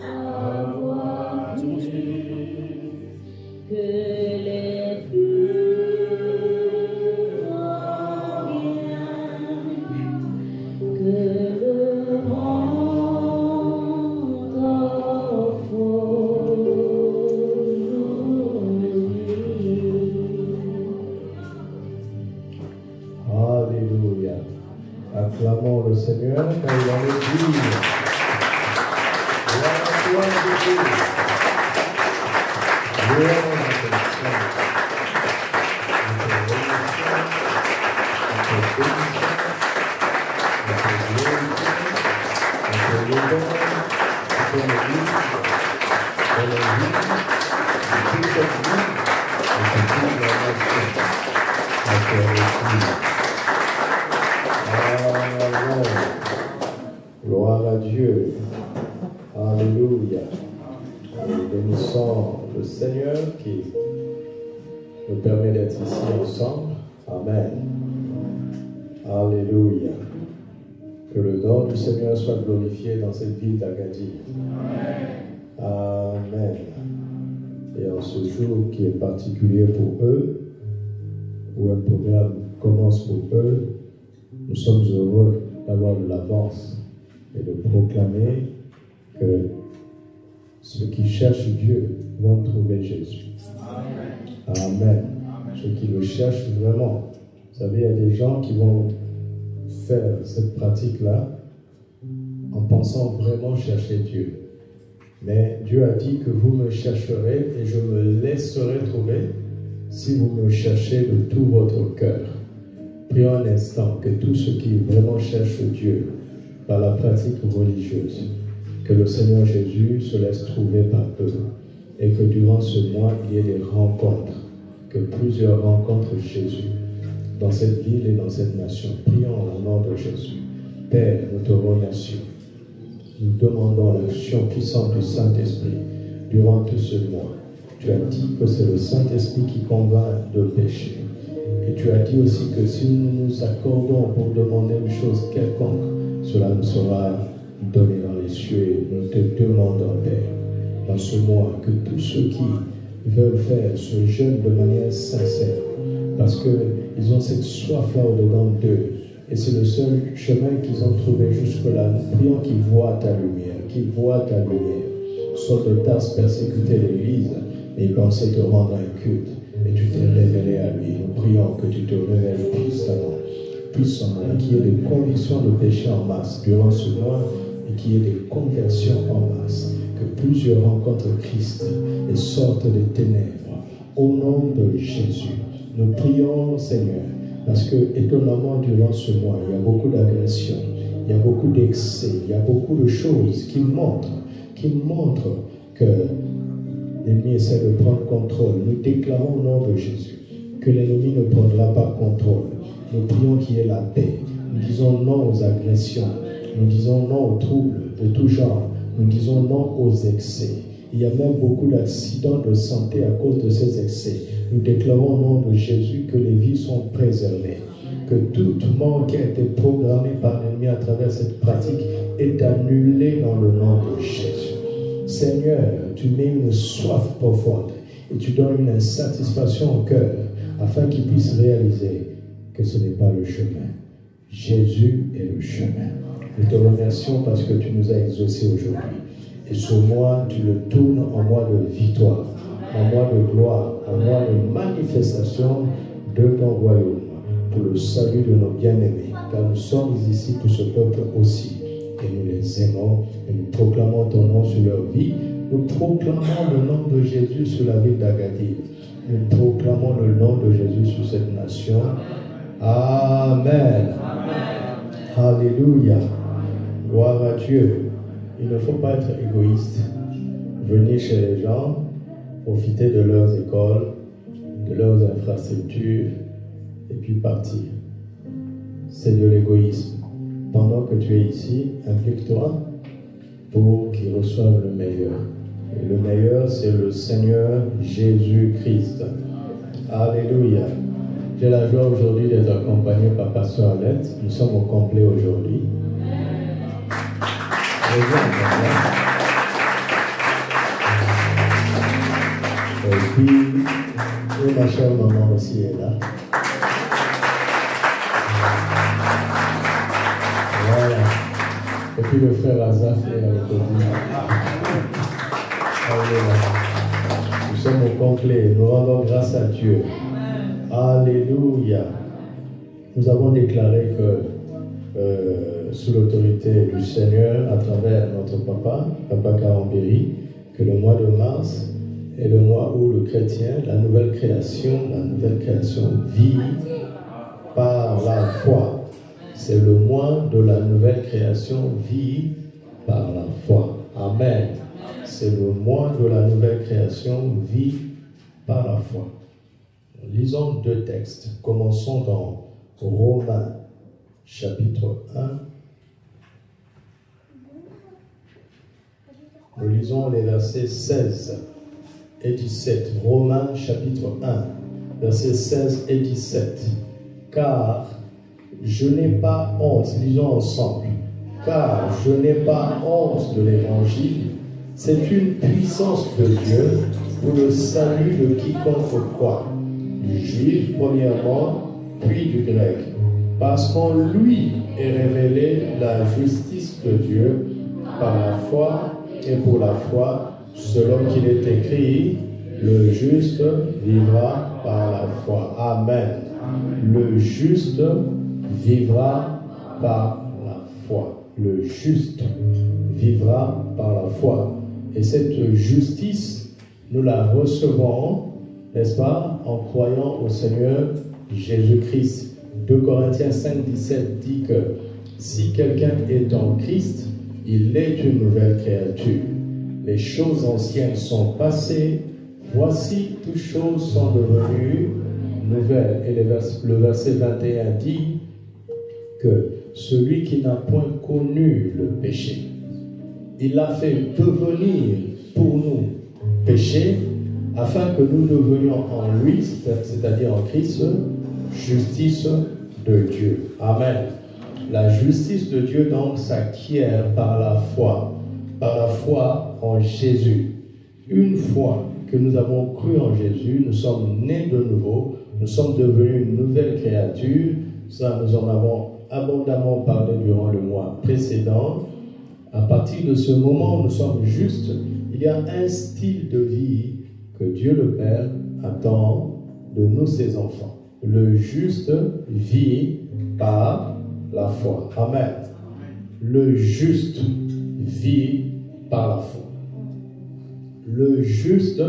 avoir dit que les plus en bien, que le monde offre aujourd'hui. Alléluia. Acclamons le Seigneur car il en est digne. Gloire à toi, Jésus. Gloire à ton Saint. Gloire à Dieu. Alléluia. Nous bénissons le Seigneur qui nous permet d'être ici ensemble. Amen. Alléluia. Que le nom du Seigneur soit glorifié dans cette ville d'Agadir. Amen. Et en ce jour qui est particulier pour eux, où un programme commence pour eux, nous sommes heureux d'avoir de l'avance et de proclamer que ceux qui cherchent Dieu vont trouver Jésus. Amen. Amen. Ceux qui le cherchent vraiment. Vous savez, il y a des gens qui vont faire cette pratique-là en pensant vraiment chercher Dieu. Mais Dieu a dit que vous me chercherez et je me laisserai trouver si vous me cherchez de tout votre cœur. Prions un instant que tous ceux qui vraiment cherchent Dieu par la pratique religieuse, que le Seigneur Jésus se laisse trouver par eux et que durant ce mois, il y ait des rencontres, que plusieurs rencontrent Jésus dans cette ville et dans cette nation. Prions au nom de Jésus. Père, nous te remercions. Nous demandons l'action puissante du Saint-Esprit durant tout ce mois. Tu as dit que c'est le Saint-Esprit qui convainc de péché. Et tu as dit aussi que si nous nous accordons pour demander une chose quelconque, cela nous sera donné dans les cieux. Nous te demandons, Père, dans ce mois, que tous ceux qui veulent faire ce jeûne de manière sincère, parce qu'ils ont cette soif-là au-dedans d'eux, et c'est le seul chemin qu'ils ont trouvé jusque-là. Nous prions qu'ils voient ta lumière, qu'ils voient ta lumière. Saul de Tarse persécutait l'Église, mais il pensait te rendre un culte. Et tu t'es révélé à lui. Nous prions que tu te révèles puissamment, et qu'il y ait des convictions de péché en masse durant ce mois, et qu'il y ait des conversions en masse, que plusieurs rencontrent Christ et sortent des ténèbres. Au nom de Jésus, nous prions, Seigneur, parce que étonnamment durant ce mois, il y a beaucoup d'agressions, il y a beaucoup d'excès, il y a beaucoup de choses qui montrent que l'ennemi essaie de prendre contrôle. Nous déclarons au nom de Jésus que l'ennemi ne prendra pas contrôle. Nous prions qu'il y ait la paix. Nous disons non aux agressions. Nous disons non aux troubles de tout genre. Nous disons non aux excès. Il y a même beaucoup d'accidents de santé à cause de ces excès. Nous déclarons au nom de Jésus que les vies sont préservées. Que tout mort qui a été programmé par l'ennemi à travers cette pratique est annulé dans le nom de Jésus. Seigneur, tu mets une soif profonde et tu donnes une insatisfaction au cœur afin qu'il puisse réaliser que ce n'est pas le chemin. Jésus est le chemin. Nous te remercions parce que tu nous as exaucés aujourd'hui. Et ce mois, tu le tournes en mois de victoire, en mois de gloire, en mois de manifestation de ton royaume pour le salut de nos bien-aimés. Car nous sommes ici pour ce peuple aussi. Et nous les aimons et nous proclamons ton nom sur leur vie. Nous proclamons le nom de Jésus sur la ville d'Agadir. Nous proclamons le nom de Jésus sur cette nation. Amen. Amen. Alléluia. Gloire à Dieu. Il ne faut pas être égoïste. Venir chez les gens, profiter de leurs écoles, de leurs infrastructures, et puis partir. C'est de l'égoïsme. Pendant que tu es ici, implique-toi pour qu'ils reçoivent le meilleur. Et le meilleur, c'est le Seigneur Jésus-Christ. Alléluia. J'ai la joie aujourd'hui d'être accompagné par Pasteur Alette. Nous sommes au complet aujourd'hui. Et ma chère maman aussi est là. Voilà. Et puis le frère Azaf est à côté. Nous sommes au complet. Nous rendons grâce à Dieu. Alléluia. Nous avons déclaré que sous l'autorité du Seigneur, à travers notre papa Karambéry, que le mois de mars est le mois où le chrétien, la nouvelle création vit par la foi. C'est le mois de la nouvelle création vit par la foi. Amen. C'est le mois de la nouvelle création vit par la foi. Lisons deux textes. Commençons dans Romains, chapitre 1. Nous lisons les versets 16 et 17. Romains, chapitre 1, versets 16 et 17. Car je n'ai pas honte, lisons ensemble. Car je n'ai pas honte de l'évangile. C'est une puissance de Dieu pour le salut de quiconque croit. Du juif premièrement, puis du grec. Parce qu'en lui est révélée la justice de Dieu par la foi et pour la foi, selon qu'il est écrit, le juste vivra par la foi. Amen. Le juste vivra par la foi. Le juste vivra par la foi. Et cette justice, nous la recevons, n'est-ce pas, en croyant au Seigneur Jésus-Christ. 2 Corinthiens 5, 17 dit que si quelqu'un est en Christ, il est une nouvelle créature. Les choses anciennes sont passées, voici toutes choses sont devenues nouvelles. Et le verset 21 dit que celui qui n'a point connu le péché, il l'a fait devenir pour nous péché, afin que nous devenions en lui, c'est-à-dire en Christ, justice de Dieu. Amen. La justice de Dieu donc s'acquiert par la foi en Jésus. Une fois que nous avons cru en Jésus, nous sommes nés de nouveau, nous sommes devenus une nouvelle créature. Ça, nous en avons abondamment parlé durant le mois précédent. À partir de ce moment, nous sommes justes. Il y a un style de vie que Dieu le Père attend de nous, ses enfants. Le juste vit par la foi. Amen. Le juste vit par la foi. Le juste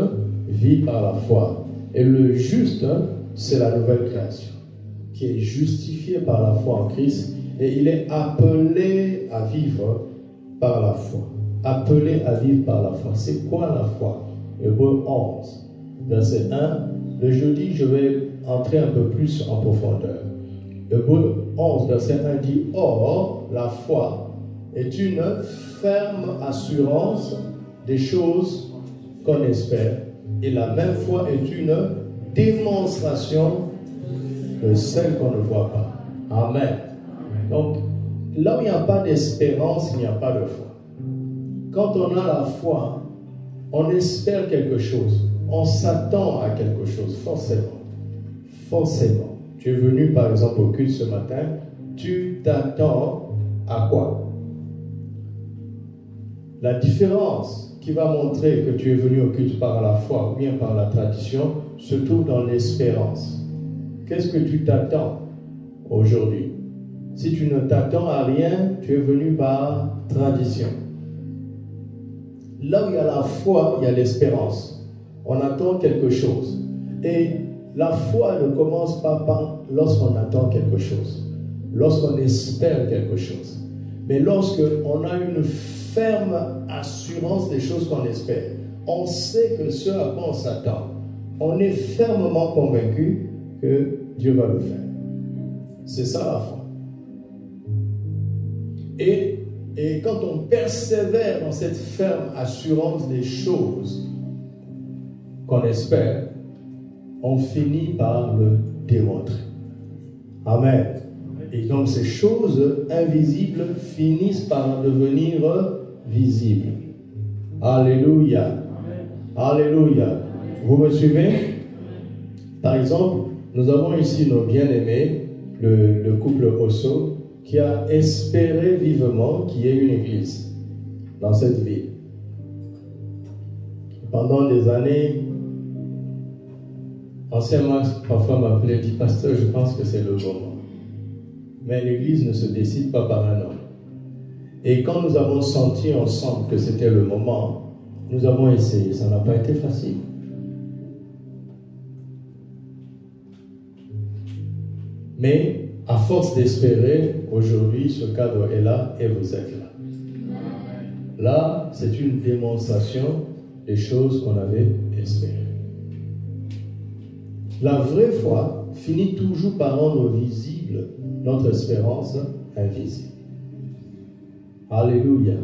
vit par la foi. Et le juste, c'est la nouvelle création, qui est justifié par la foi en Christ. Et il est appelé à vivre par la foi. Appelé à vivre par la foi. C'est quoi la foi? Hébreux 11, verset 1. Le jeudi, je vais entrer un peu plus en profondeur. Hébreux 11, verset 1 dit « Or, la foi est une ferme assurance des choses qu'on espère, et la même foi est une démonstration de celles qu'on ne voit pas. » Amen. Donc, là où il n'y a pas d'espérance, il n'y a pas de foi. Quand on a la foi, on espère quelque chose. On s'attend à quelque chose, forcément. Forcément. Tu es venu, par exemple, au culte ce matin, tu t'attends à quoi? La différence qui va montrer que tu es venu au culte par la foi ou bien par la tradition se trouve dans l'espérance. Qu'est-ce que tu t'attends aujourd'hui? Si tu ne t'attends à rien, tu es venu par tradition. Là où il y a la foi, il y a l'espérance. On attend quelque chose. Et la foi ne commence pas lorsqu'on attend quelque chose, lorsqu'on espère quelque chose. Mais lorsqu'on a une ferme assurance des choses qu'on espère, on sait que ce à quoi on s'attend, on est fermement convaincu que Dieu va le faire. C'est ça la foi. Et quand on persévère dans cette ferme assurance des choses qu'on espère, on finit par le démontrer. Amen. Et donc ces choses invisibles finissent par devenir visibles. Alléluia. Alléluia. Vous me suivez? Par exemple, nous avons ici nos bien-aimés, le couple Osso, qui a espéré vivement qu'il y ait une église dans cette ville. Pendant des années, anciennement, parfois m'appelait, dit pasteur, je pense que c'est le moment. Mais l'église ne se décide pas par un homme. Et quand nous avons senti ensemble que c'était le moment, nous avons essayé. Ça n'a pas été facile. Mais à force d'espérer, aujourd'hui, ce cadre est là et vous êtes là. Là, c'est une démonstration des choses qu'on avait espérées. La vraie foi finit toujours par rendre visible notre espérance invisible. Alléluia.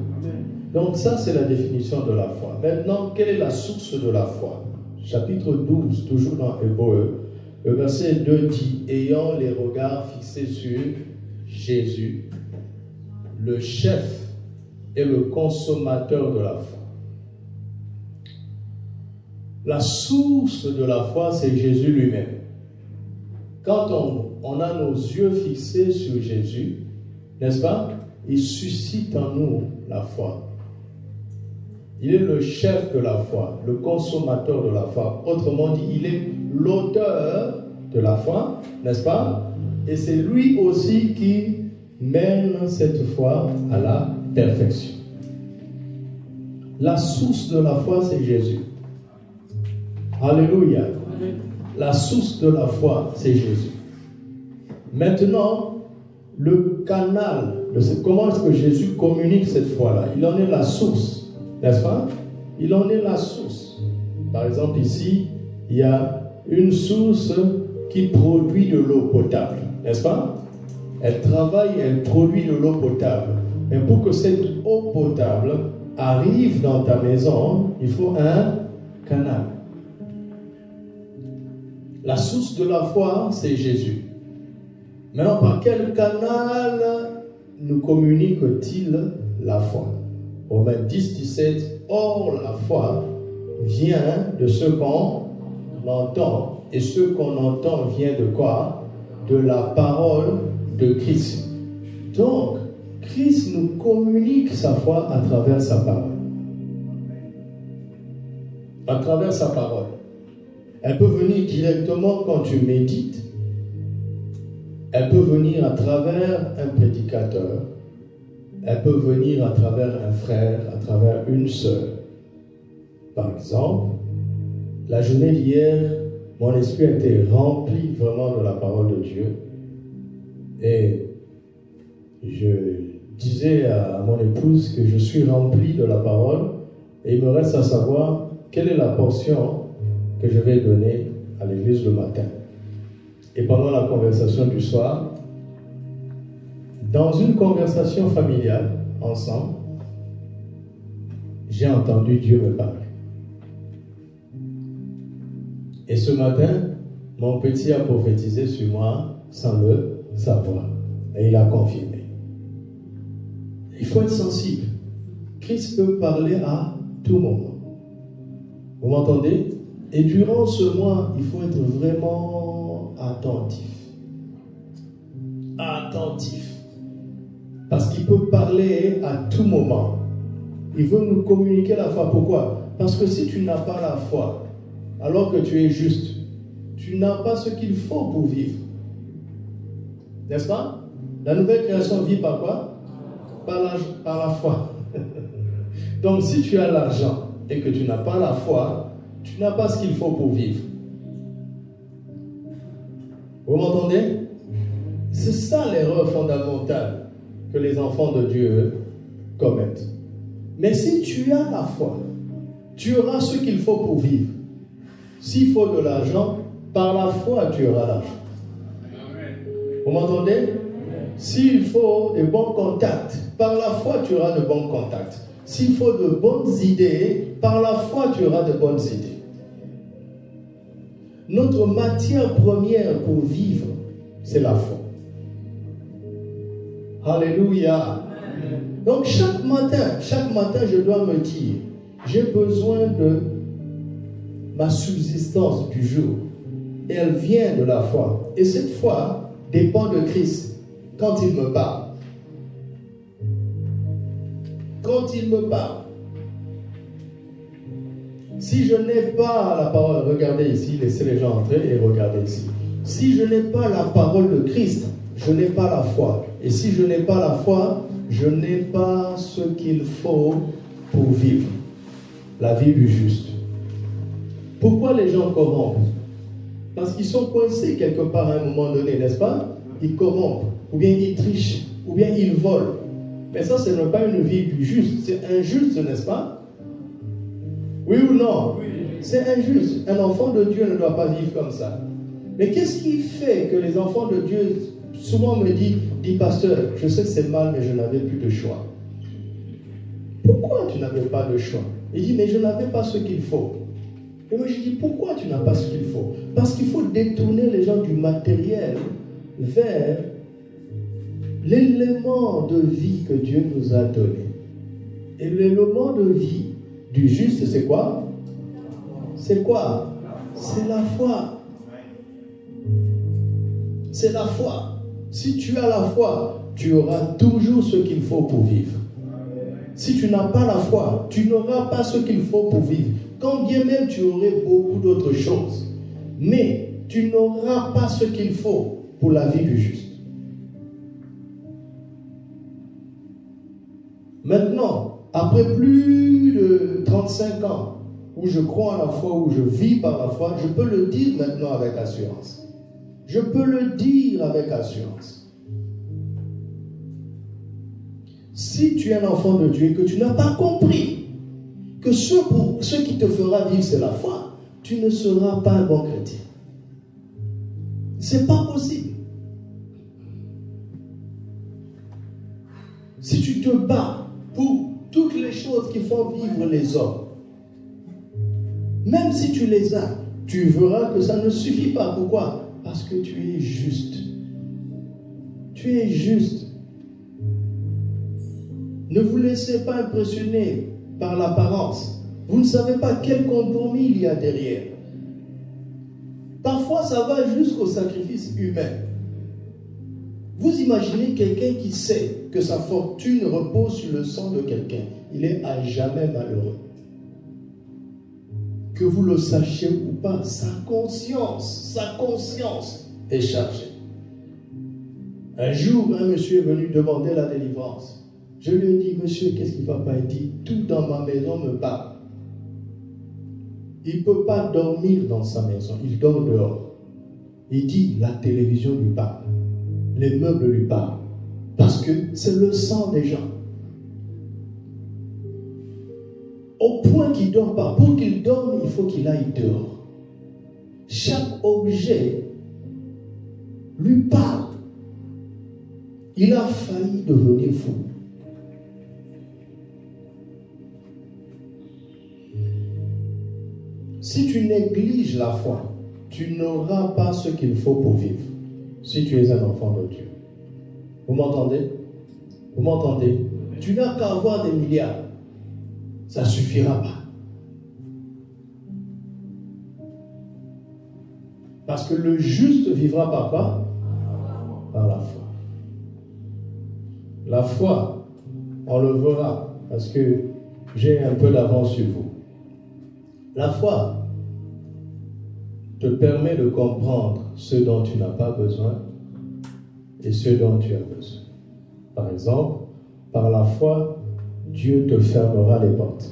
Donc ça, c'est la définition de la foi. Maintenant, quelle est la source de la foi? Chapitre 12, toujours dans Hébreux, le verset 2 dit « Ayant les regards fixés sur Jésus, le chef et le consommateur de la foi. » La source de la foi, c'est Jésus lui-même. Quand on a nos yeux fixés sur Jésus, n'est-ce pas? Il suscite en nous la foi. Il est le chef de la foi, le consommateur de la foi. Autrement dit, il est l'auteur de la foi, n'est-ce pas? Et c'est lui aussi qui mène cette foi à la perfection. La source de la foi, c'est Jésus. Alléluia. La source de la foi, c'est Jésus. Maintenant, le canal, comment est-ce que Jésus communique cette foi-là? Il en est la source, n'est-ce pas? Il en est la source. Par exemple, ici, il y a une source qui produit de l'eau potable, n'est-ce pas? Elle travaille, elle produit de l'eau potable. Mais pour que cette eau potable arrive dans ta maison, il faut un canal. La source de la foi, c'est Jésus. Maintenant, par quel canal nous communique-t-il la foi? Romains 10, 17. Or, la foi vient de ce qu'on entend. Et ce qu'on entend vient de quoi? De la parole de Christ. Donc, Christ nous communique sa foi à travers sa parole. À travers sa parole. Elle peut venir directement quand tu médites. Elle peut venir à travers un prédicateur. Elle peut venir à travers un frère, à travers une sœur. Par exemple, la journée d'hier, mon esprit a été rempli vraiment de la parole de Dieu. Et je disais à mon épouse que je suis rempli de la parole. Et il me reste à savoir quelle est la portion que je vais donner à l'église le matin. Et pendant la conversation du soir, dans une conversation familiale, ensemble, j'ai entendu Dieu me parler. Et ce matin, mon petit a prophétisé sur moi sans le savoir. Et il a confirmé. Il faut être sensible. Christ peut parler à tout moment. Vous m'entendez? Et durant ce mois, il faut être vraiment attentif. Attentif. Parce qu'il peut parler à tout moment. Il veut nous communiquer la foi. Pourquoi? Parce que si tu n'as pas la foi, alors que tu es juste, tu n'as pas ce qu'il faut pour vivre. N'est-ce pas? La nouvelle création vit par quoi? Par la foi. Donc si tu as l'argent et que tu n'as pas la foi, tu n'as pas ce qu'il faut pour vivre. Vous m'entendez? C'est ça l'erreur fondamentale que les enfants de Dieu commettent. Mais si tu as la foi, tu auras ce qu'il faut pour vivre. S'il faut de l'argent, par la foi, tu auras l'argent. Vous m'entendez? S'il faut de bons contacts, par la foi, tu auras de bons contacts. S'il faut de bonnes idées, par la foi, tu auras de bonnes idées. Notre matière première pour vivre, c'est la foi. Alléluia. Donc chaque matin, je dois me dire, j'ai besoin de ma subsistance du jour. Et elle vient de la foi. Et cette foi dépend de Christ quand il me parle. Quand il me parle. Si je n'ai pas la parole, regardez ici, laissez les gens entrer et regardez ici. Si je n'ai pas la parole de Christ, je n'ai pas la foi. Et si je n'ai pas la foi, je n'ai pas ce qu'il faut pour vivre la vie du juste. Pourquoi les gens corrompent? Parce qu'ils sont coincés quelque part à un moment donné, n'est-ce pas? Ils corrompent, ou bien ils trichent, ou bien ils volent. Mais ça, ce n'est pas une vie du juste. C'est injuste, n'est-ce pas? Oui ou non? Oui. C'est injuste. Un enfant de Dieu ne doit pas vivre comme ça. Mais qu'est-ce qui fait que les enfants de Dieu, souvent me dit pasteur, je sais que c'est mal, mais je n'avais plus de choix. Pourquoi tu n'avais pas de choix? Il dit, mais je n'avais pas ce qu'il faut. Et moi je dis, pourquoi tu n'as pas ce qu'il faut? Parce qu'il faut détourner les gens du matériel vers l'élément de vie que Dieu nous a donné. Et l'élément de vie du juste, c'est quoi? C'est quoi? C'est la foi. C'est la foi. Si tu as la foi, tu auras toujours ce qu'il faut pour vivre. Si tu n'as pas la foi, tu n'auras pas ce qu'il faut pour vivre. Quand bien même tu aurais beaucoup d'autres choses, mais tu n'auras pas ce qu'il faut pour la vie du juste. Maintenant, après plus de 35 ans, où je crois en la foi, où je vis par la foi, je peux le dire maintenant avec assurance. Je peux le dire avec assurance. Si tu es un enfant de Dieu et que tu n'as pas compris que ce qui te fera vivre, c'est la foi, tu ne seras pas un bon chrétien. C'est pas possible. Si tu te bats pour toutes les choses qui font vivre les hommes, même si tu les as, tu verras que ça ne suffit pas. Pourquoi? Parce que tu es juste. Tu es juste. Ne vous laissez pas impressionner par l'apparence. Vous ne savez pas quel compromis il y a derrière. Parfois, ça va jusqu'au sacrifice humain. Vous imaginez quelqu'un qui sait que sa fortune repose sur le sang de quelqu'un. Il est à jamais malheureux. Que vous le sachiez ou pas, sa conscience est chargée. Un jour, un monsieur est venu demander la délivrance. Je lui ai dit, monsieur, qu'est-ce qui ne va pas? Il dit, tout dans ma maison me parle. Il ne peut pas dormir dans sa maison, il dort dehors. Il dit, la télévision lui parle, les meubles lui parlent, parce que c'est le sang des gens. Au point qu'il ne dort pas. Pour qu'il dorme, il faut qu'il aille dehors. Chaque objet lui parle. Il a failli devenir fou. Si tu négliges la foi, tu n'auras pas ce qu'il faut pour vivre. Si tu es un enfant de Dieu. Vous m'entendez? Vous m'entendez? Tu n'as qu'à avoir des milliards. Ça ne suffira pas. Parce que le juste vivra par quoi? Par la foi. La foi, on le verra, parce que j'ai un peu d'avance sur vous. La foi te permet de comprendre ce dont tu n'as pas besoin et ce dont tu as besoin. Par exemple, par la foi, Dieu te fermera les portes.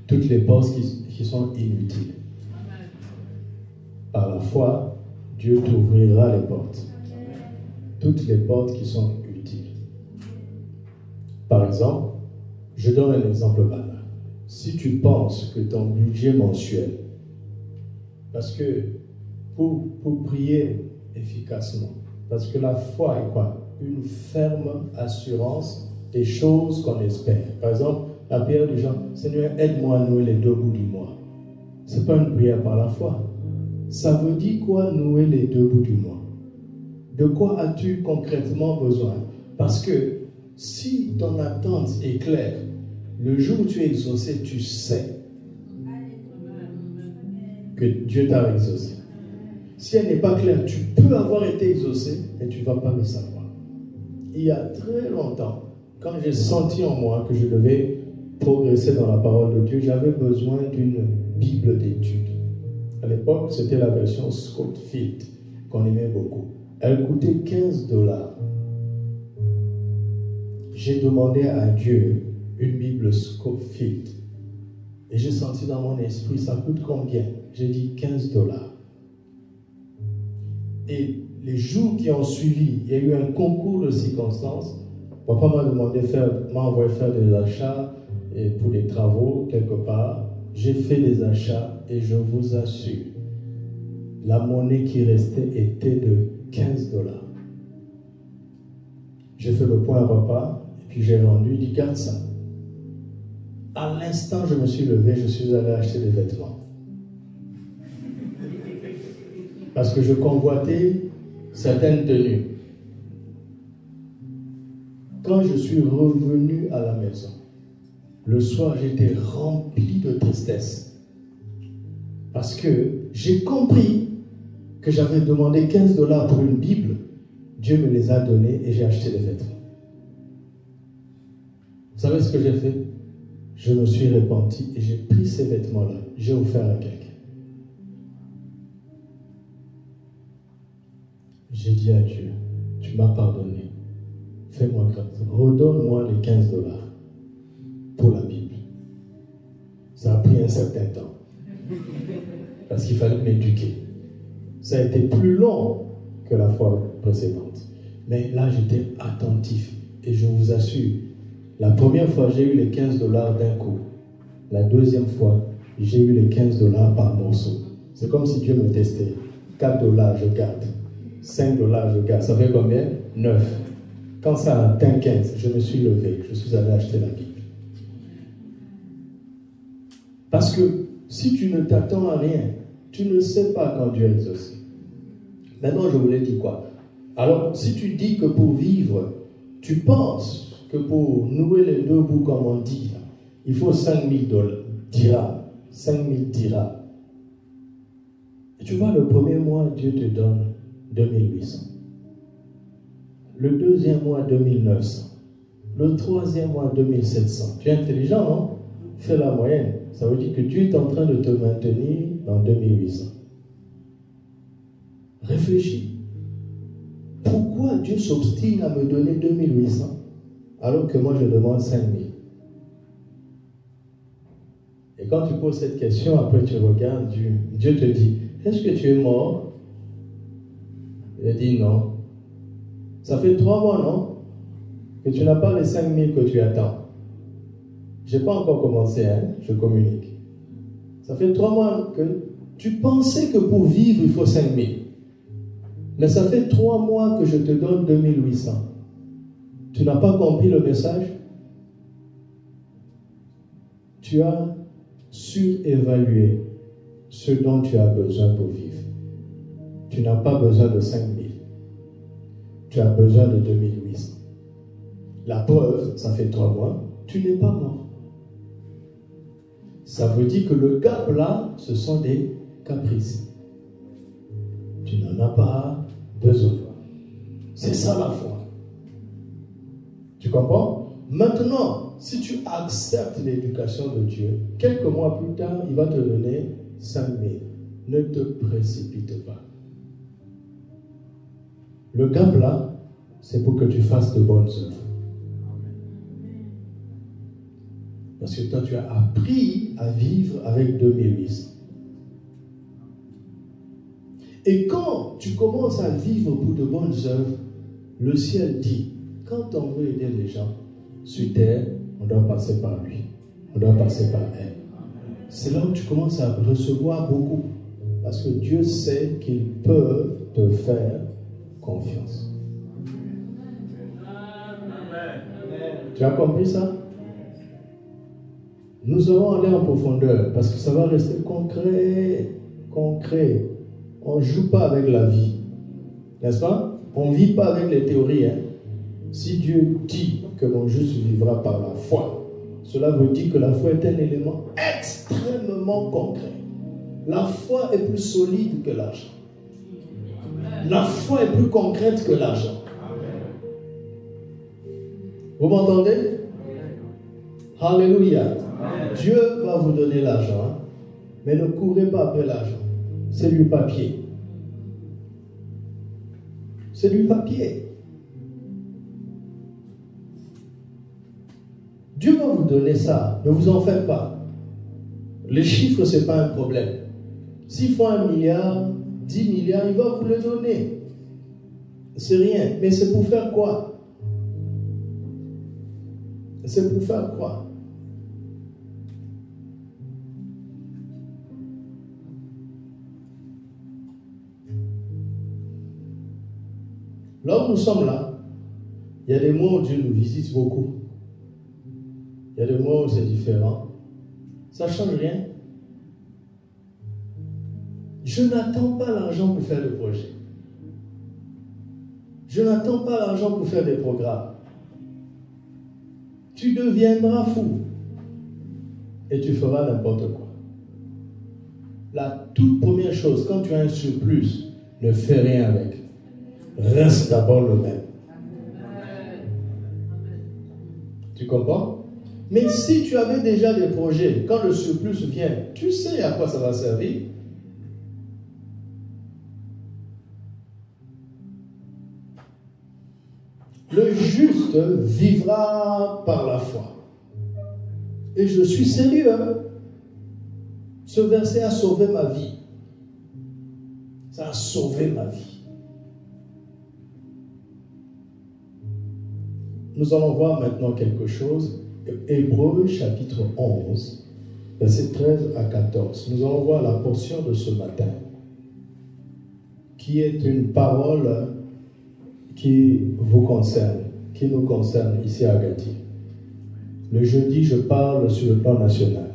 Toutes les portes qui sont inutiles. Par la foi, Dieu t'ouvrira les portes. Toutes les portes qui sont utiles. Par exemple, je donne un exemple banal. Si tu penses que ton budget mensuel, parce que pour prier efficacement, parce que la foi est quoi? Une ferme assurance des choses qu'on espère. Par exemple, la prière du genre, Seigneur, aide-moi à nouer les deux bouts du mois. Ce n'est pas une prière par la foi. Ça veut dire quoi, nouer les deux bouts du mois? De quoi as-tu concrètement besoin? Parce que si ton attente est claire, le jour où tu es exaucé, tu sais que Dieu t'a exaucé. Si elle n'est pas claire, tu peux avoir été exaucé et tu ne vas pas le savoir. Il y a très longtemps, quand j'ai senti en moi que je devais progresser dans la parole de Dieu, j'avais besoin d'une Bible d'études. À l'époque, c'était la version Scofield qu'on aimait beaucoup. Elle coûtait $15. J'ai demandé à Dieu une Bible Scofield. Et j'ai senti dans mon esprit, ça coûte combien? J'ai dit $15. Et les jours qui ont suivi, il y a eu un concours de circonstances. Papa m'a envoyé faire des achats et pour des travaux quelque part. J'ai fait des achats et je vous assure, la monnaie qui restait était de $15. J'ai fait le point à papa et puis j'ai rendu, il dit garde ça. À l'instant, je me suis levé, je suis allé acheter des vêtements. Parce que je convoitais certaines tenues. Quand je suis revenu à la maison, le soir, j'étais rempli de tristesse. Parce que j'ai compris que j'avais demandé $15 pour une Bible. Dieu me les a donnés et j'ai acheté des vêtements. Vous savez ce que j'ai fait? Je me suis repenti et j'ai pris ces vêtements-là. J'ai offert à quelqu'un. J'ai dit à Dieu, tu m'as pardonné. Fais-moi grâce. Redonne-moi les $15 pour la Bible. Ça a pris un certain temps. Parce qu'il fallait m'éduquer. Ça a été plus long que la fois précédente. Mais là, j'étais attentif. Et je vous assure, la première fois, j'ai eu les $15 d'un coup. La deuxième fois, j'ai eu les $15 par morceau. C'est comme si Dieu me testait. $4, je garde. $5, je garde. Ça fait combien? 9. Quand ça a atteint 15, je me suis levé. Je suis allé acheter la Bible. Parce que si tu ne t'attends à rien, tu ne sais pas quand Dieu exauce. Maintenant, je voulais dire quoi? Alors, si tu dis que pour vivre, tu penses que pour nouer les deux bouts, comme on dit, il faut 5000 dirhams. 5000 dirhams. Et tu vois, le premier mois, Dieu te donne 2800. Le deuxième mois, 2900. Le troisième mois, 2700. Tu es intelligent, non? Fais la moyenne. Ça veut dire que Dieu est en train de te maintenir dans 2800. Réfléchis. Pourquoi Dieu s'obstine à me donner 2800 alors que moi je demande 5000? Et quand tu poses cette question, après tu regardes, Dieu te dit, est-ce que tu es mort? Il dit non. Ça fait 3 mois, non? Que tu n'as pas les 5000 que tu attends. Je n'ai pas encore commencé, hein? Je communique. Ça fait 3 mois que tu pensais que pour vivre, il faut 5000. Mais ça fait 3 mois que je te donne 2800. Tu n'as pas compris le message? Tu as surévalué ce dont tu as besoin pour vivre. Tu n'as pas besoin de 5000. Tu as besoin de 2800. La preuve, ça fait 3 mois, tu n'es pas mort. Ça veut dire que le gap là, ce sont des caprices. Tu n'en as pas besoin. C'est ça la foi. Tu comprends? Maintenant, si tu acceptes l'éducation de Dieu, quelques mois plus tard, il va te donner 5000. Ne te précipite pas. Le gap là, c'est pour que tu fasses de bonnes œuvres. Parce que toi, tu as appris à vivre avec 2800. Et quand tu commences à vivre pour de bonnes œuvres, le ciel dit, quand on veut aider les gens sur terre, on doit passer par lui. On doit passer par elle. C'est là où tu commences à recevoir beaucoup. Parce que Dieu sait qu'il peut te faire confiance. Tu as compris ça? Nous allons aller en profondeur parce que ça va rester concret. Concret. On ne joue pas avec la vie. N'est-ce pas? On ne vit pas avec les théories. Hein? Si Dieu dit que mon juste vivra par la foi, cela veut dire que la foi est un élément extrêmement concret. La foi est plus solide que l'argent. La foi est plus concrète que l'argent. Vous m'entendez? Alléluia. Dieu va vous donner l'argent, mais ne courez pas après l'argent. C'est du papier. C'est du papier. Dieu va vous donner ça. Ne vous en faites pas. Les chiffres, ce n'est pas un problème. S'il faut 1 milliard, 10 milliards, il va vous le donner. C'est rien. Mais c'est pour faire quoi? C'est pour faire quoi? Là où nous sommes là, il y a des mois où Dieu nous visite beaucoup. Il y a des mois où c'est différent. Ça ne change rien. Je n'attends pas l'argent pour faire des projets. Je n'attends pas l'argent pour faire des programmes. Tu deviendras fou et tu feras n'importe quoi. La toute première chose, quand tu as un surplus, ne fais rien avec. Reste d'abord le même. Tu comprends? Mais si tu avais déjà des projets, quand le surplus vient, tu sais à quoi ça va servir. Le juste vivra par la foi. Et je suis sérieux. Hein? Ce verset a sauvé ma vie. Ça a sauvé ma vie. Nous allons voir maintenant quelque chose. Hébreux chapitre 11, versets 13 à 14. Nous allons voir la portion de ce matin, qui est une parole qui vous concerne, qui nous concerne ici à Agadir. Le jeudi, je parle sur le plan national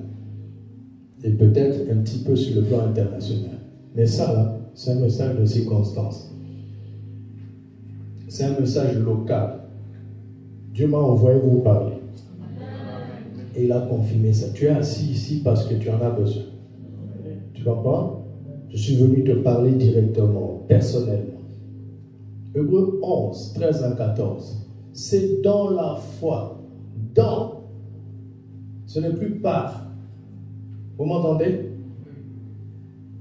et peut-être un petit peu sur le plan international. Mais ça, là, c'est un message de circonstance. C'est un message local. Dieu m'a envoyé vous parler. Et il a confirmé ça. Tu es assis ici parce que tu en as besoin. Tu comprends? Je suis venu te parler directement, personnellement. Hébreux 11, 13 à 14. C'est dans la foi. Dans. Ce n'est plus par. Vous m'entendez?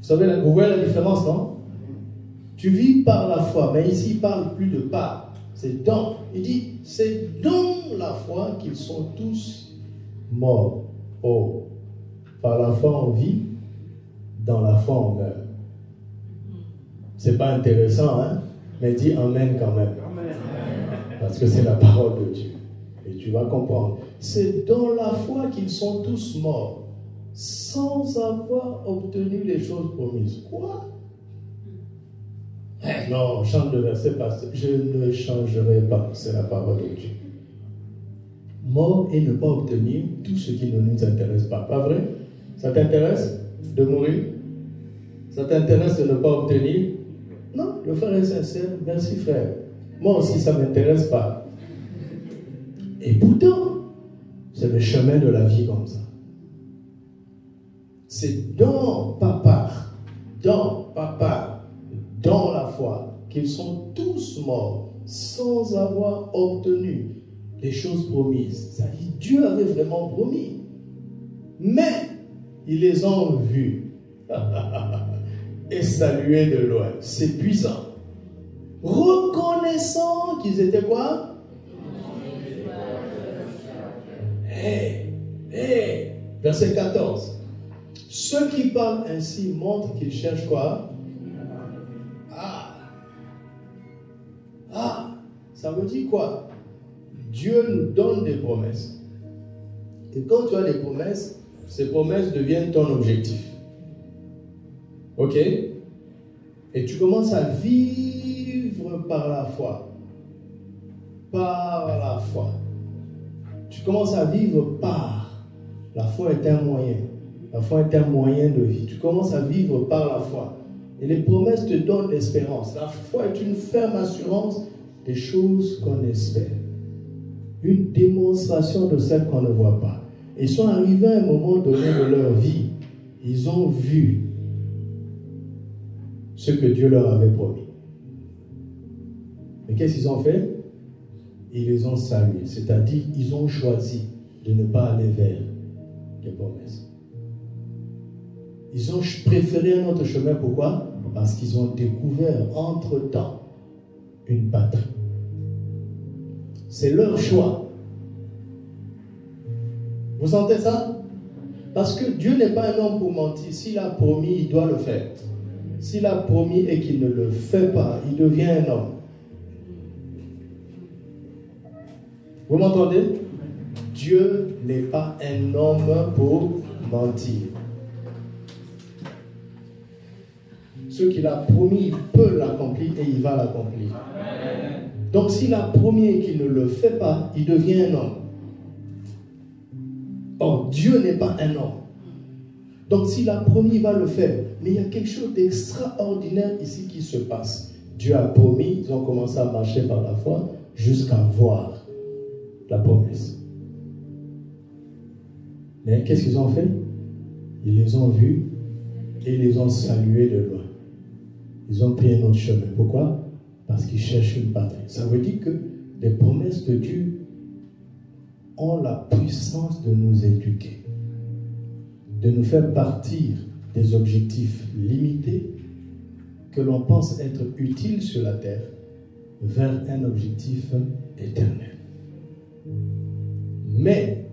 Vous voyez la différence, non? Tu vis par la foi, mais ici, il ne parle plus de par. C'est dans. Il dit, c'est dans la foi qu'ils sont tous morts. Oh, par la foi on vit, dans la foi on meurt. C'est pas intéressant, hein? Mais dis amen quand même. Parce que c'est la parole de Dieu. Et tu vas comprendre. C'est dans la foi qu'ils sont tous morts, sans avoir obtenu les choses promises. Quoi? Non, change de verset parce que je ne changerai pas. C'est la parole de Dieu. Mort et ne pas obtenir tout ce qui ne nous intéresse pas. Pas vrai? Ça t'intéresse de mourir? Ça t'intéresse de ne pas obtenir? Non, le frère est sincère. Merci frère. Moi aussi, ça ne m'intéresse pas. Et pourtant, c'est le chemin de la vie comme ça. C'est dans papa, dans la foi, qu'ils sont tous morts sans avoir obtenu les choses promises. Ça dit, Dieu avait vraiment promis. Mais, ils les ont vus et salués de loin. C'est puissant. Reconnaissant qu'ils étaient quoi? Verset 14. Ceux qui parlent ainsi montrent qu'ils cherchent quoi? Ça veut dire quoi? Dieu nous donne des promesses. Et quand tu as des promesses, ces promesses deviennent ton objectif. Ok? Et tu commences à vivre par la foi. Par la foi. Tu commences à vivre par. La foi est un moyen. La foi est un moyen de vie. Tu commences à vivre par la foi. Et les promesses te donnent l'espérance. La foi est une ferme assurance des choses qu'on espère. Une démonstration de celles qu'on ne voit pas. Ils sont arrivés à un moment donné de leur vie. Ils ont vu ce que Dieu leur avait promis. Mais qu'est-ce qu'ils ont fait? Ils les ont salués, c'est-à-dire ils ont choisi de ne pas aller vers les promesses. Ils ont préféré un autre chemin, pourquoi? Parce qu'ils ont découvert entre-temps une patrie. C'est leur choix. Vous sentez ça? Parce que Dieu n'est pas un homme pour mentir. S'il a promis, il doit le faire. S'il a promis et qu'il ne le fait pas, il devient un homme. Vous m'entendez? Dieu n'est pas un homme pour mentir. Ce qu'il a promis, il peut l'accomplir et il va l'accomplir. Donc s'il a promis et qu'il ne le fait pas, il devient un homme. Or, Dieu n'est pas un homme. Donc s'il a promis, il va le faire. Mais il y a quelque chose d'extraordinaire ici qui se passe. Dieu a promis, ils ont commencé à marcher par la foi jusqu'à voir la promesse. Mais qu'est-ce qu'ils ont fait? Ils les ont vus et ils les ont salués de loin. Ils ont pris un autre chemin. Pourquoi? Parce qu'ils cherchent une patrie. Ça veut dire que les promesses de Dieu ont la puissance de nous éduquer, de nous faire partir des objectifs limités que l'on pense être utiles sur la terre vers un objectif éternel. Mais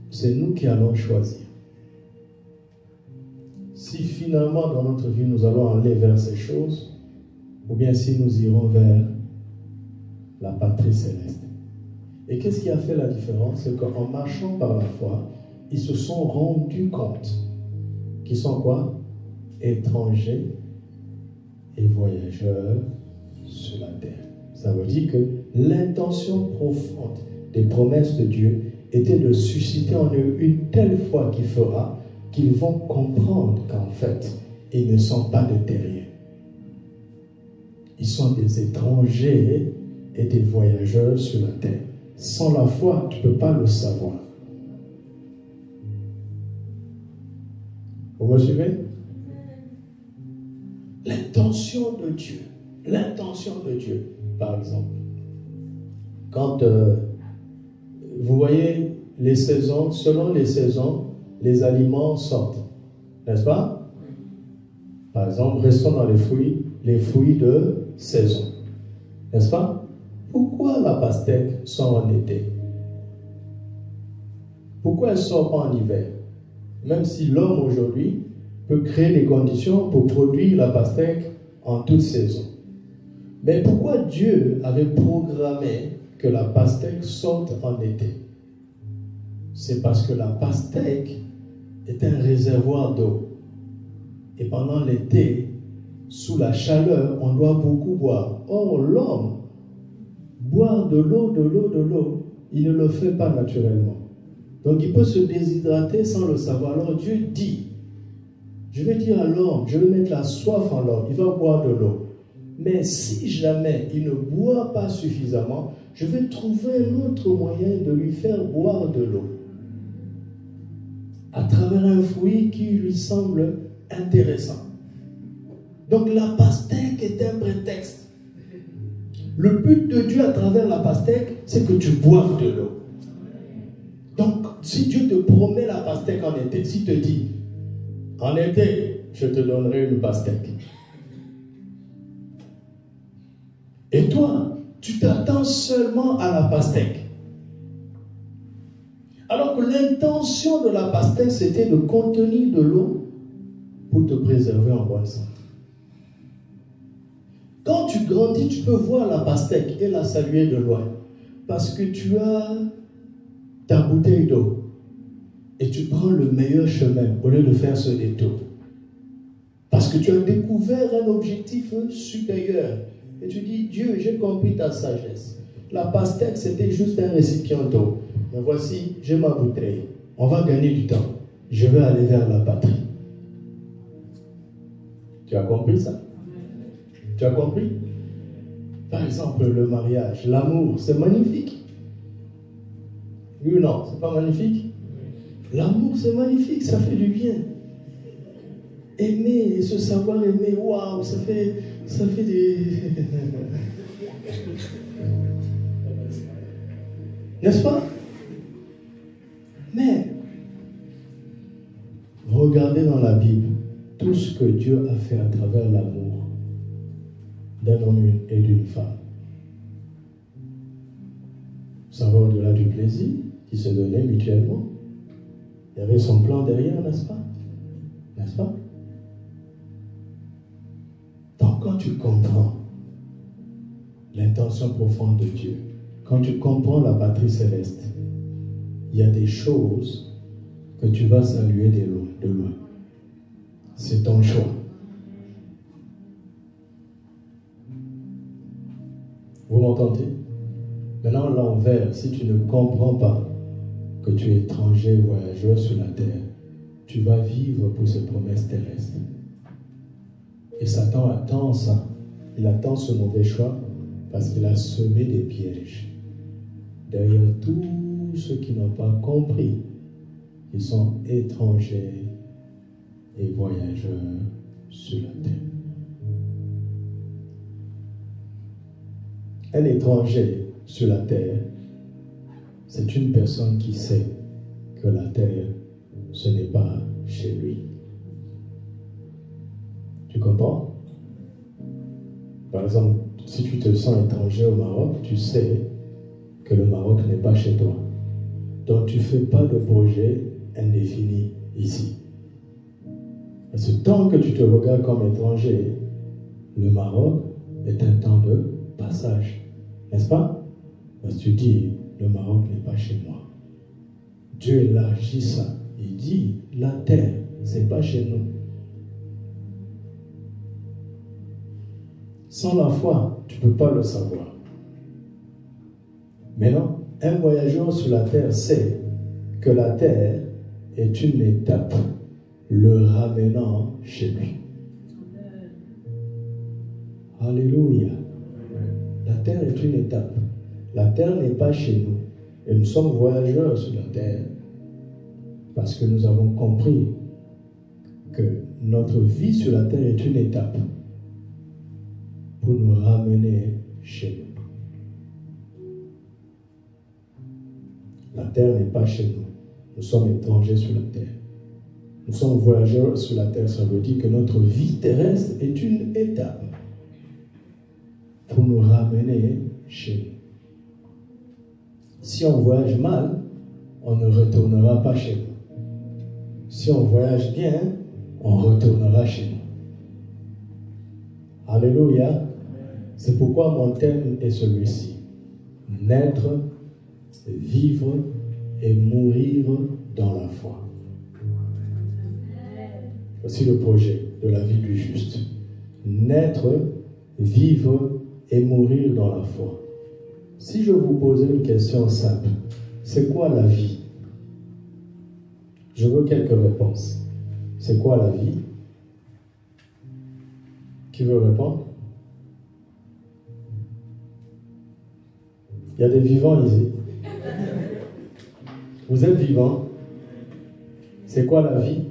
c'est nous qui allons choisir. Si finalement dans notre vie nous allons aller vers ces choses, ou bien si nous irons vers la patrie céleste. Et qu'est-ce qui a fait la différence? C'est qu'en marchant par la foi, ils se sont rendus compte qu'ils sont quoi? Étrangers et voyageurs sur la terre. Ça veut dire que l'intention profonde des promesses de Dieu était de susciter en eux une telle foi qui fera qu'ils vont comprendre qu'en fait, ils ne sont pas des terriens. Ils sont des étrangers et des voyageurs sur la terre. Sans la foi, tu ne peux pas le savoir. Vous me suivez? L'intention de Dieu, par exemple. Quand vous voyez les saisons, selon les saisons, les aliments sortent. N'est-ce pas? Par exemple, restons dans les fruits de saison. N'est-ce pas? Pourquoi la pastèque sort en été? Pourquoi elle ne sort pas en hiver? Même si l'homme aujourd'hui peut créer les conditions pour produire la pastèque en toute saison. Mais pourquoi Dieu avait programmé que la pastèque sorte en été? C'est parce que la pastèque est un réservoir d'eau. Et pendant l'été, sous la chaleur, on doit beaucoup boire. Or, l'homme, boire de l'eau, il ne le fait pas naturellement. Donc, il peut se déshydrater sans le savoir. Alors, Dieu dit, je vais dire à l'homme, je vais mettre la soif en l'homme, il va boire de l'eau. Mais si jamais il ne boit pas suffisamment, je vais trouver un autre moyen de lui faire boire de l'eau. À travers un fruit qui lui semble intéressant. Donc la pastèque est un prétexte. Le but de Dieu à travers la pastèque, c'est que tu boives de l'eau. Donc si Dieu te promet la pastèque en été, s'il te dit, en été, je te donnerai une pastèque. Et toi, tu t'attends seulement à la pastèque. Alors que l'intention de la pastèque, c'était de contenir de l'eau pour te préserver en bonne santé. Quand tu grandis, tu peux voir la pastèque et la saluer de loin. Parce que tu as ta bouteille d'eau. Et tu prends le meilleur chemin au lieu de faire ce détour. Parce que tu as découvert un objectif supérieur. Et tu dis, Dieu, j'ai compris ta sagesse. La pastèque, c'était juste un récipient d'eau. Mais voici, j'ai ma bouteille. On va gagner du temps. Je vais aller vers la patrie. Tu as compris ça? Tu as compris? Par exemple, le mariage, l'amour, c'est magnifique. Oui ou non? C'est pas magnifique? L'amour, c'est magnifique, ça fait du bien. aimer et se savoir aimer, waouh, ça fait des... N'est-ce pas? Mais, regardez dans la Bible tout ce que Dieu a fait à travers l'amour d'un homme et d'une femme. Ça va au-delà du plaisir qui se donnait mutuellement. Il y avait son plan derrière, n'est-ce pas? N'est-ce pas? Donc quand tu comprends l'intention profonde de Dieu, quand tu comprends la patrie céleste, il y a des choses que tu vas saluer de loin. C'est ton choix. Vous m'entendez? Maintenant, l'envers, si tu ne comprends pas que tu es étranger, voyageur sur la terre, tu vas vivre pour ces promesses terrestres. Et Satan attend ça. Il attend ce mauvais choix parce qu'il a semé des pièges. Derrière tous ceux qui n'ont pas compris qu'ils sont étrangers et voyageurs sur la terre. Un étranger sur la terre, c'est une personne qui sait que la terre, ce n'est pas chez lui. Tu comprends? Par exemple, si tu te sens étranger au Maroc, tu sais que le Maroc n'est pas chez toi. Donc tu ne fais pas de projet indéfini ici. Parce que tant que tu te regardes comme étranger, le Maroc est un temps de passage. N'est-ce pas? Parce que tu dis, le Maroc n'est pas chez moi. Dieu élargit ça. Il dit, la terre, ce n'est pas chez nous. Sans la foi, tu ne peux pas le savoir. Maintenant, un voyageur sur la terre sait que la terre est une étape le ramenant chez lui. Alléluia. La terre est une étape. La terre n'est pas chez nous. Et nous sommes voyageurs sur la terre parce que nous avons compris que notre vie sur la terre est une étape pour nous ramener chez nous. La terre n'est pas chez nous. Nous sommes étrangers sur la terre. Nous sommes voyageurs sur la terre. Ça veut dire que notre vie terrestre est une étape pour nous ramener chez nous. Si on voyage mal, on ne retournera pas chez nous. Si on voyage bien, on retournera chez nous. Alléluia. C'est pourquoi mon thème est celui-ci. Naître, vivre et mourir dans la foi. Voici le projet de la vie du juste. Naître, vivre et mourir dans la foi. Si je vous posais une question simple, c'est quoi la vie? Je veux quelques réponses. C'est quoi la vie? Qui veut répondre? Il y a des vivants ici. Vous êtes vivants. C'est quoi la vie?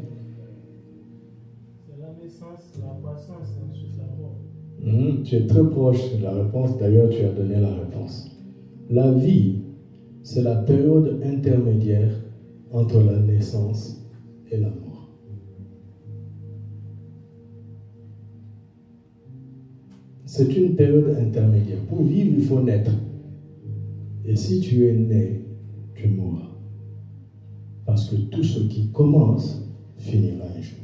C'est la naissance, la croissance et ensuite la mort. Tu es très proche de la réponse. D'ailleurs, tu as donné la réponse. La vie, c'est la période intermédiaire entre la naissance et la mort. C'est une période intermédiaire. Pour vivre, il faut naître. Et si tu es né, tu mourras. Parce que tout ce qui commence finira un jour.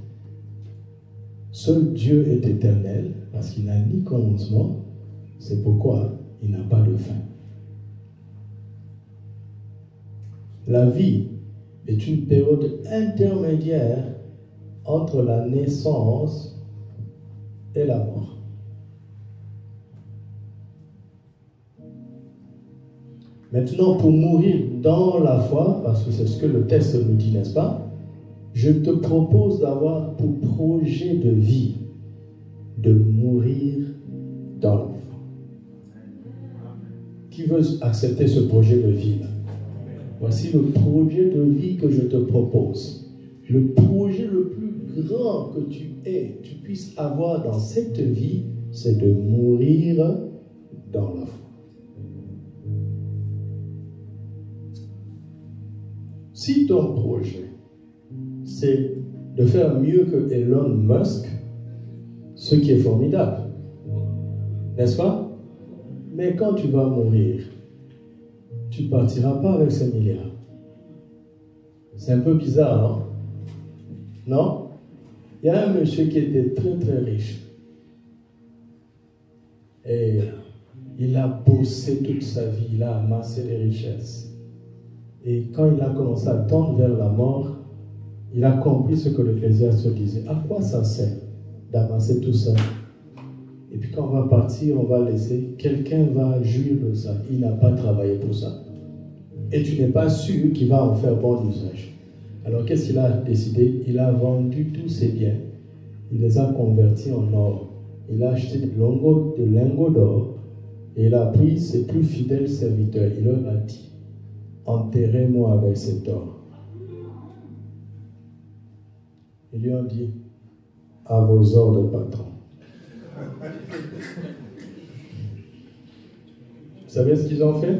Seul Dieu est éternel parce qu'il n'a ni commencement. C'est pourquoi il n'a pas de fin. La vie est une période intermédiaire entre la naissance et la mort. Maintenant, pour mourir dans la foi, parce que c'est ce que le texte nous dit, n'est-ce pas? Je te propose d'avoir pour projet de vie de mourir dans la foi. Qui veut accepter ce projet de vie-là? Voici le projet de vie que je te propose. Le projet le plus grand que tu puisses avoir dans cette vie, c'est de mourir dans la foi. Si ton projet, c'est de faire mieux que Elon Musk, ce qui est formidable, n'est-ce pas? Mais quand tu vas mourir, tu ne partiras pas avec ces milliards. C'est un peu bizarre, non? Non? Il y a un monsieur qui était très très riche. Et il a bossé toute sa vie, il a amassé des richesses. Et quand il a commencé à tendre vers la mort, il a compris ce que l'Ecclésiaste disait. À quoi ça sert d'amasser tout ça? Et puis quand on va partir, on va laisser, quelqu'un va jouir de ça. Il n'a pas travaillé pour ça. Et tu n'es pas sûr qu'il va en faire bon usage. Alors qu'est-ce qu'il a décidé? Il a vendu tous ses biens. Il les a convertis en or. Il a acheté des lingots d'or. Et il a pris ses plus fidèles serviteurs. Il leur a dit, enterrez-moi avec cet or. Ils lui ont dit, à vos ordres, patron. Vous savez ce qu'ils ont fait?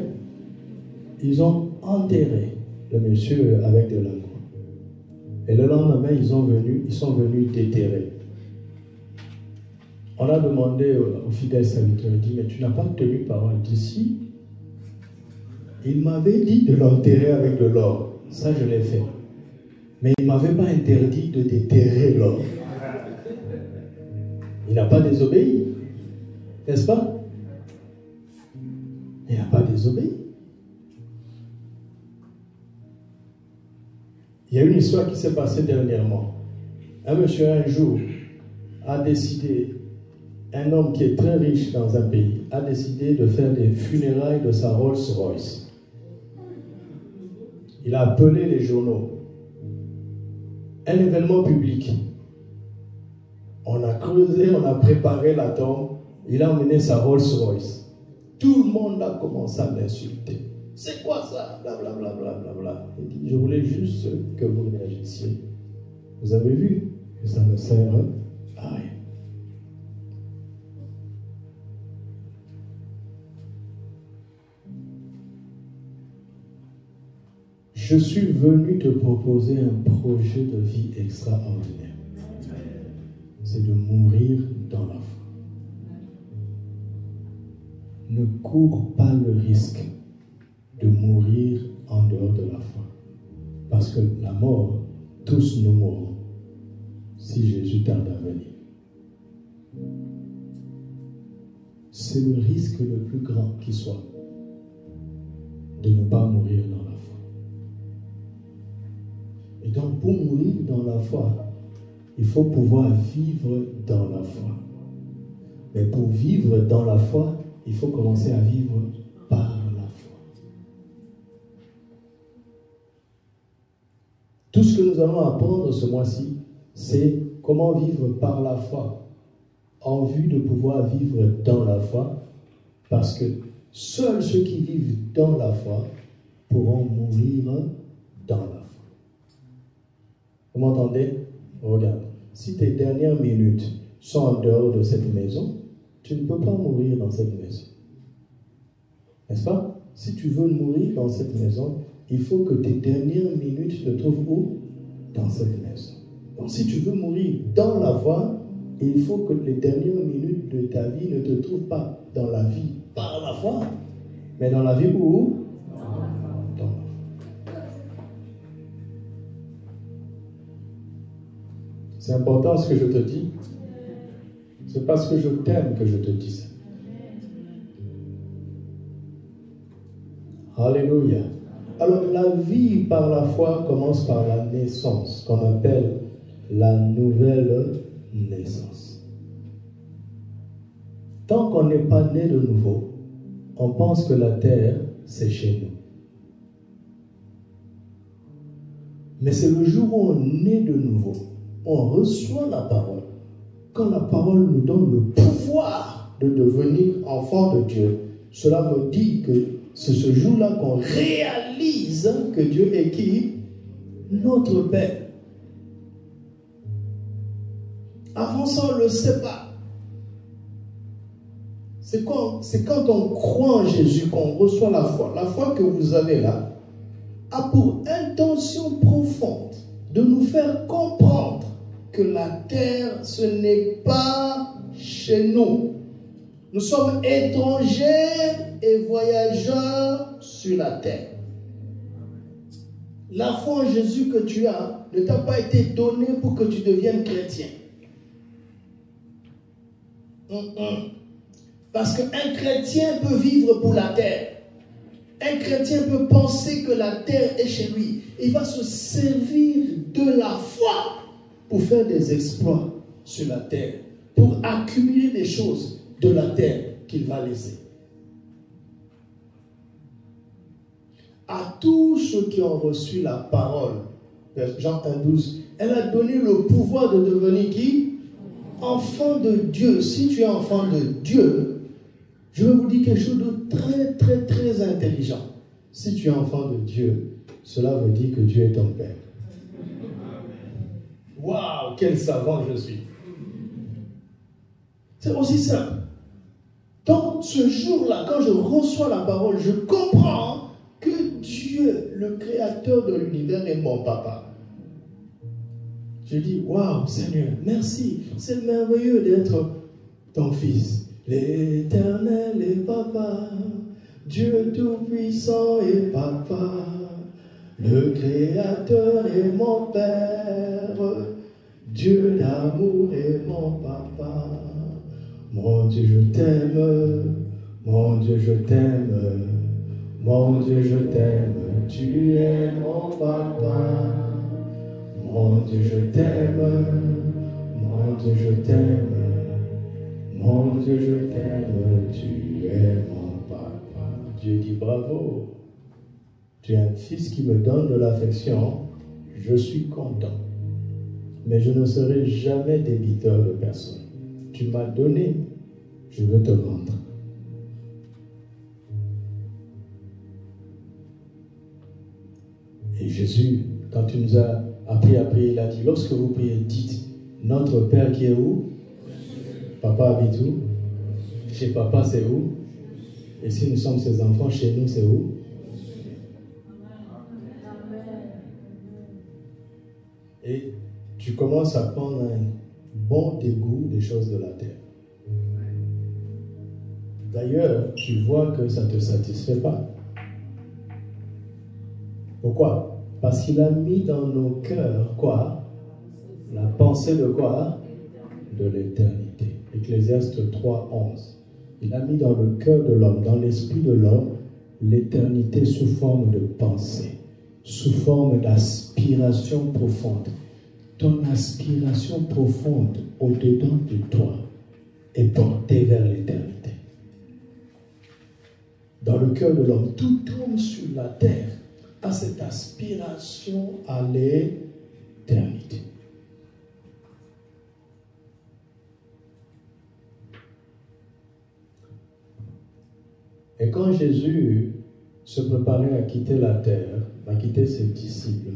Ils ont enterré le monsieur avec des lingots. Et le lendemain, ils sont venus déterrer. On a demandé au fidèle serviteur, il dit, mais tu n'as pas tenu parole d'ici. Il m'avait dit de l'enterrer avec de l'or. Ça, je l'ai fait. Mais il ne m'avait pas interdit de déterrer l'or. Il n'a pas désobéi. N'est-ce pas? Il n'a pas désobéi. Il y a une histoire qui s'est passée dernièrement. Un monsieur, un jour, a décidé, un homme qui est très riche dans un pays, a décidé de faire des funérailles de sa Rolls-Royce. Il a appelé les journaux. Un événement public. On a creusé, on a préparé la tombe. Il a emmené sa Rolls-Royce. Tout le monde a commencé à l'insulter. C'est quoi ça? Blablabla. Bla, bla, bla. Il dit, je voulais juste que vous réagissiez. Vous avez vu que ça ne sert à rien. Je suis venu te proposer un projet de vie extraordinaire. C'est de mourir dans la foi. Ne cours pas le risque de mourir en dehors de la foi. Parce que la mort, tous nous mourrons si Jésus tarde à venir. C'est le risque le plus grand qui soit de ne pas mourir dans la foi. Et donc, pour mourir dans la foi, il faut pouvoir vivre dans la foi. Mais pour vivre dans la foi, il faut commencer à vivre par la foi. Tout ce que nous allons apprendre ce mois-ci, c'est comment vivre par la foi, en vue de pouvoir vivre dans la foi, parce que seuls ceux qui vivent dans la foi pourront mourir dans la foi. Vous m'entendez? Regarde, si tes dernières minutes sont en dehors de cette maison, tu ne peux pas mourir dans cette maison. N'est-ce pas? Si tu veux mourir dans cette maison, il faut que tes dernières minutes se trouvent où? Dans cette maison. Donc si tu veux mourir dans la foi, il faut que les dernières minutes de ta vie ne te trouvent pas dans la vie par la foi, mais dans la vie où? Dans la foi. C'est important ce que je te dis. C'est parce que je t'aime que je te dis ça. Alléluia. Alors, la vie par la foi commence par la naissance, qu'on appelle la nouvelle naissance. Tant qu'on n'est pas né de nouveau, on pense que la terre, c'est chez nous. Mais c'est le jour où on est de nouveau, on reçoit la parole. Quand la parole nous donne le pouvoir de devenir enfant de Dieu, cela me dit que c'est ce jour-là qu'on réalise que Dieu est qui? Notre Père. Avant ça, on ne le sait pas. C'est quand on croit en Jésus qu'on reçoit la foi. La foi que vous avez là a pour intention profonde de nous faire comprendre que la terre, ce n'est pas chez nous. Nous sommes étrangers et voyageurs sur la terre. La foi en Jésus que tu as ne t'a pas été donnée pour que tu deviennes chrétien. Parce qu'un chrétien peut vivre pour la terre. Un chrétien peut penser que la terre est chez lui. Il va se servir de la foi pour faire des exploits sur la terre, pour accumuler des choses de la terre qu'il va laisser. À tous ceux qui ont reçu la parole, Jean 1,12, elle a donné le pouvoir de devenir qui? Enfant de Dieu. Si tu es enfant de Dieu, je vais vous dire quelque chose de très, très, très intelligent. Si tu es enfant de Dieu, cela veut dire que Dieu est ton Père. Waouh, quel savant je suis. C'est aussi simple. Donc, ce jour-là, quand je reçois la parole, je comprends que Dieu, le créateur de l'univers, est mon papa. Je dis, waouh, Seigneur, merci. C'est merveilleux d'être ton fils. L'Éternel est papa. Dieu tout-puissant est papa. Le créateur est mon père. Dieu d'amour est mon papa. Mon Dieu, je t'aime. Mon Dieu, je t'aime. Mon Dieu, je t'aime. Tu es mon papa. Mon Dieu, je t'aime. Mon Dieu, je t'aime. Mon Dieu, je t'aime. Tu es mon papa. Dieu dit bravo. Tu es un fils qui me donne de l'affection. Je suis content. Mais je ne serai jamais débiteur de personne. Tu m'as donné, je veux te rendre. Et Jésus, quand tu nous as appris à prier, il a dit, lorsque vous priez, dites, notre Père qui est où? Papa habite où? Chez papa, c'est où? Et si nous sommes ses enfants, chez nous, c'est où? Et tu commences à prendre un bon dégoût des choses de la terre. D'ailleurs, tu vois que ça ne te satisfait pas. Pourquoi? Parce qu'il a mis dans nos cœurs, quoi? La pensée de quoi? De l'éternité. Ecclésiaste 3:11. Il a mis dans le cœur de l'homme, dans l'esprit de l'homme, l'éternité sous forme de pensée, sous forme d'aspiration profonde. Ton aspiration profonde au-dedans de toi est portée vers l'éternité. Dans le cœur de l'homme, tout homme sur la terre a cette aspiration à l'éternité. Et quand Jésus se préparait à quitter la terre, à quitter ses disciples,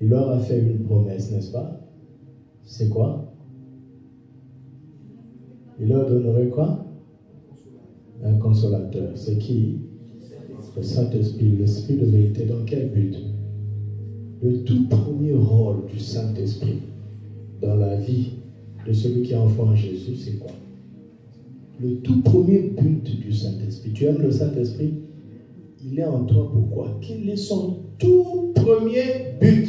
il leur a fait une promesse, n'est-ce pas? C'est quoi? Il leur donnerait quoi? Un consolateur. C'est qui? Le Saint-Esprit, l'Esprit de vérité. Dans quel but? Le tout premier rôle du Saint-Esprit dans la vie de celui qui est enfant en Jésus, c'est quoi? Le tout premier but du Saint-Esprit. Tu aimes le Saint-Esprit? Il est en toi pourquoi? Quel est son tout premier but?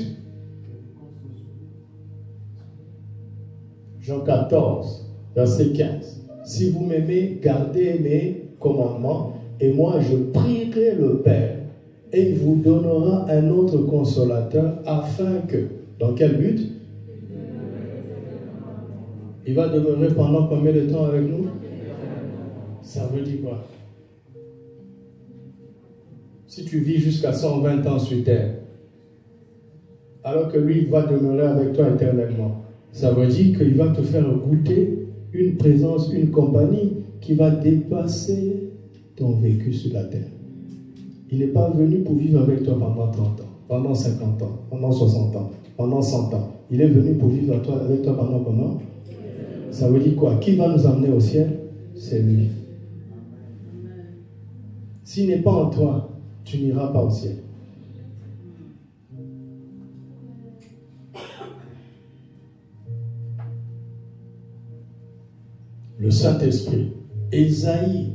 Jean 14, verset 15. Si vous m'aimez, gardez mes commandements, et moi je prierai le Père, et il vous donnera un autre consolateur, afin que, dans quel but? Il va demeurer pendant combien de temps avec nous? Ça veut dire quoi? Si tu vis jusqu'à 120 ans sur terre, alors que lui, il va demeurer avec toi éternellement, ça veut dire qu'il va te faire goûter une présence, une compagnie qui va dépasser ton vécu sur la terre. Il n'est pas venu pour vivre avec toi pendant 30 ans, pendant 50 ans, pendant 60 ans, pendant 100 ans. Il est venu pour vivre avec toi pendant comment? Ça veut dire quoi? Qui va nous emmener au ciel? C'est lui. S'il n'est pas en toi, tu n'iras pas au ciel. Le Saint-Esprit, Ésaïe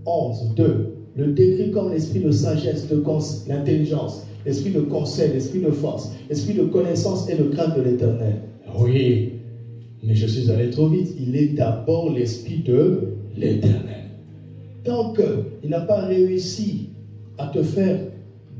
11, 2, le décrit comme l'esprit de sagesse, d'intelligence, l'esprit de conseil, l'esprit de force, l'esprit de connaissance et de crainte de l'Éternel. Oui, mais je suis allé trop vite. Il est d'abord l'esprit de l'Éternel. Tant qu'il n'a pas réussi à te faire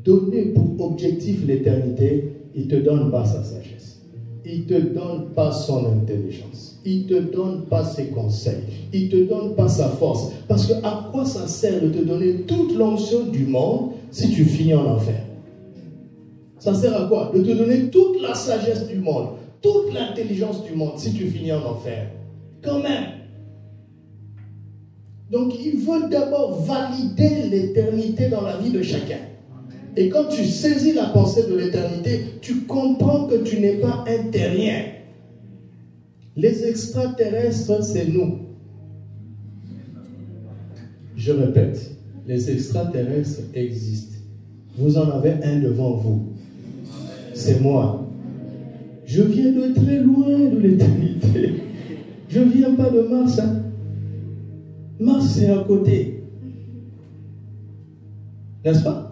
donner pour objectif l'éternité, il ne te donne pas sa sagesse. Il ne te donne pas son intelligence. Il ne te donne pas ses conseils. Il ne te donne pas sa force. Parce que à quoi ça sert de te donner toute l'onction du monde si tu finis en enfer? Ça sert à quoi? De te donner toute la sagesse du monde, toute l'intelligence du monde si tu finis en enfer. Quand même. Donc il veut d'abord valider l'éternité dans la vie de chacun. Et quand tu saisis la pensée de l'éternité, tu comprends que tu n'es pas un terrien. Les extraterrestres, c'est nous. Je répète, les extraterrestres existent. Vous en avez un devant vous. C'est moi. Je viens de très loin de l'éternité. Je ne viens pas de Mars. Hein. Mars, c'est à côté. N'est-ce pas?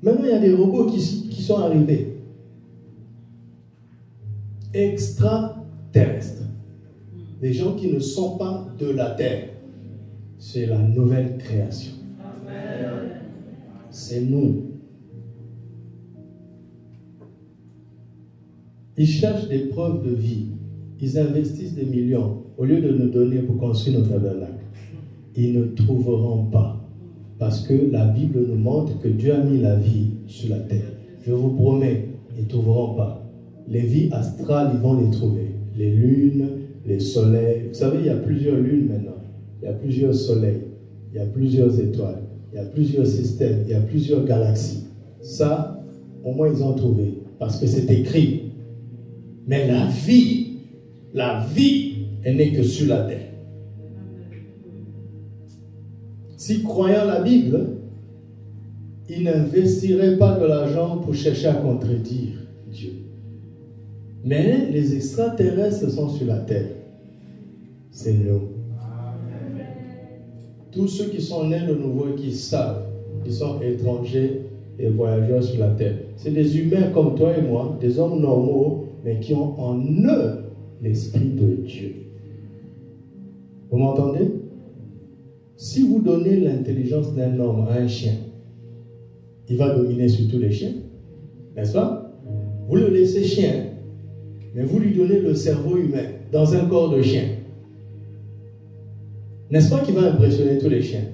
Maintenant, il y a des robots qui sont arrivés. Extraterrestres. Des gens qui ne sont pas de la Terre. C'est la nouvelle création. C'est nous. Ils cherchent des preuves de vie. Ils investissent des millions au lieu de nous donner pour construire nos tabernacles. Ils ne trouveront pas. Parce que la Bible nous montre que Dieu a mis la vie sur la terre. Je vous promets, ils ne trouveront pas. Les vies astrales, ils vont les trouver. Les lunes, les soleils. Vous savez, il y a plusieurs lunes maintenant. Il y a plusieurs soleils. Il y a plusieurs étoiles. Il y a plusieurs systèmes. Il y a plusieurs galaxies. Ça, au moins, ils ont trouvé. Parce que c'est écrit. Mais la vie, elle n'est que sur la terre. Si croyant la Bible, ils n'investiraient pas de l'argent pour chercher à contredire Dieu. Mais les extraterrestres sont sur la terre. C'est nous. Tous ceux qui sont nés de nouveau et qui savent, ils sont étrangers et voyageurs sur la terre. C'est des humains comme toi et moi, des hommes normaux, mais qui ont en eux l'Esprit de Dieu. Vous m'entendez? Si vous donnez l'intelligence d'un homme à un chien, il va dominer sur tous les chiens, n'est-ce pas? Vous le laissez chien, mais vous lui donnez le cerveau humain dans un corps de chien. N'est-ce pas qu'il va impressionner tous les chiens?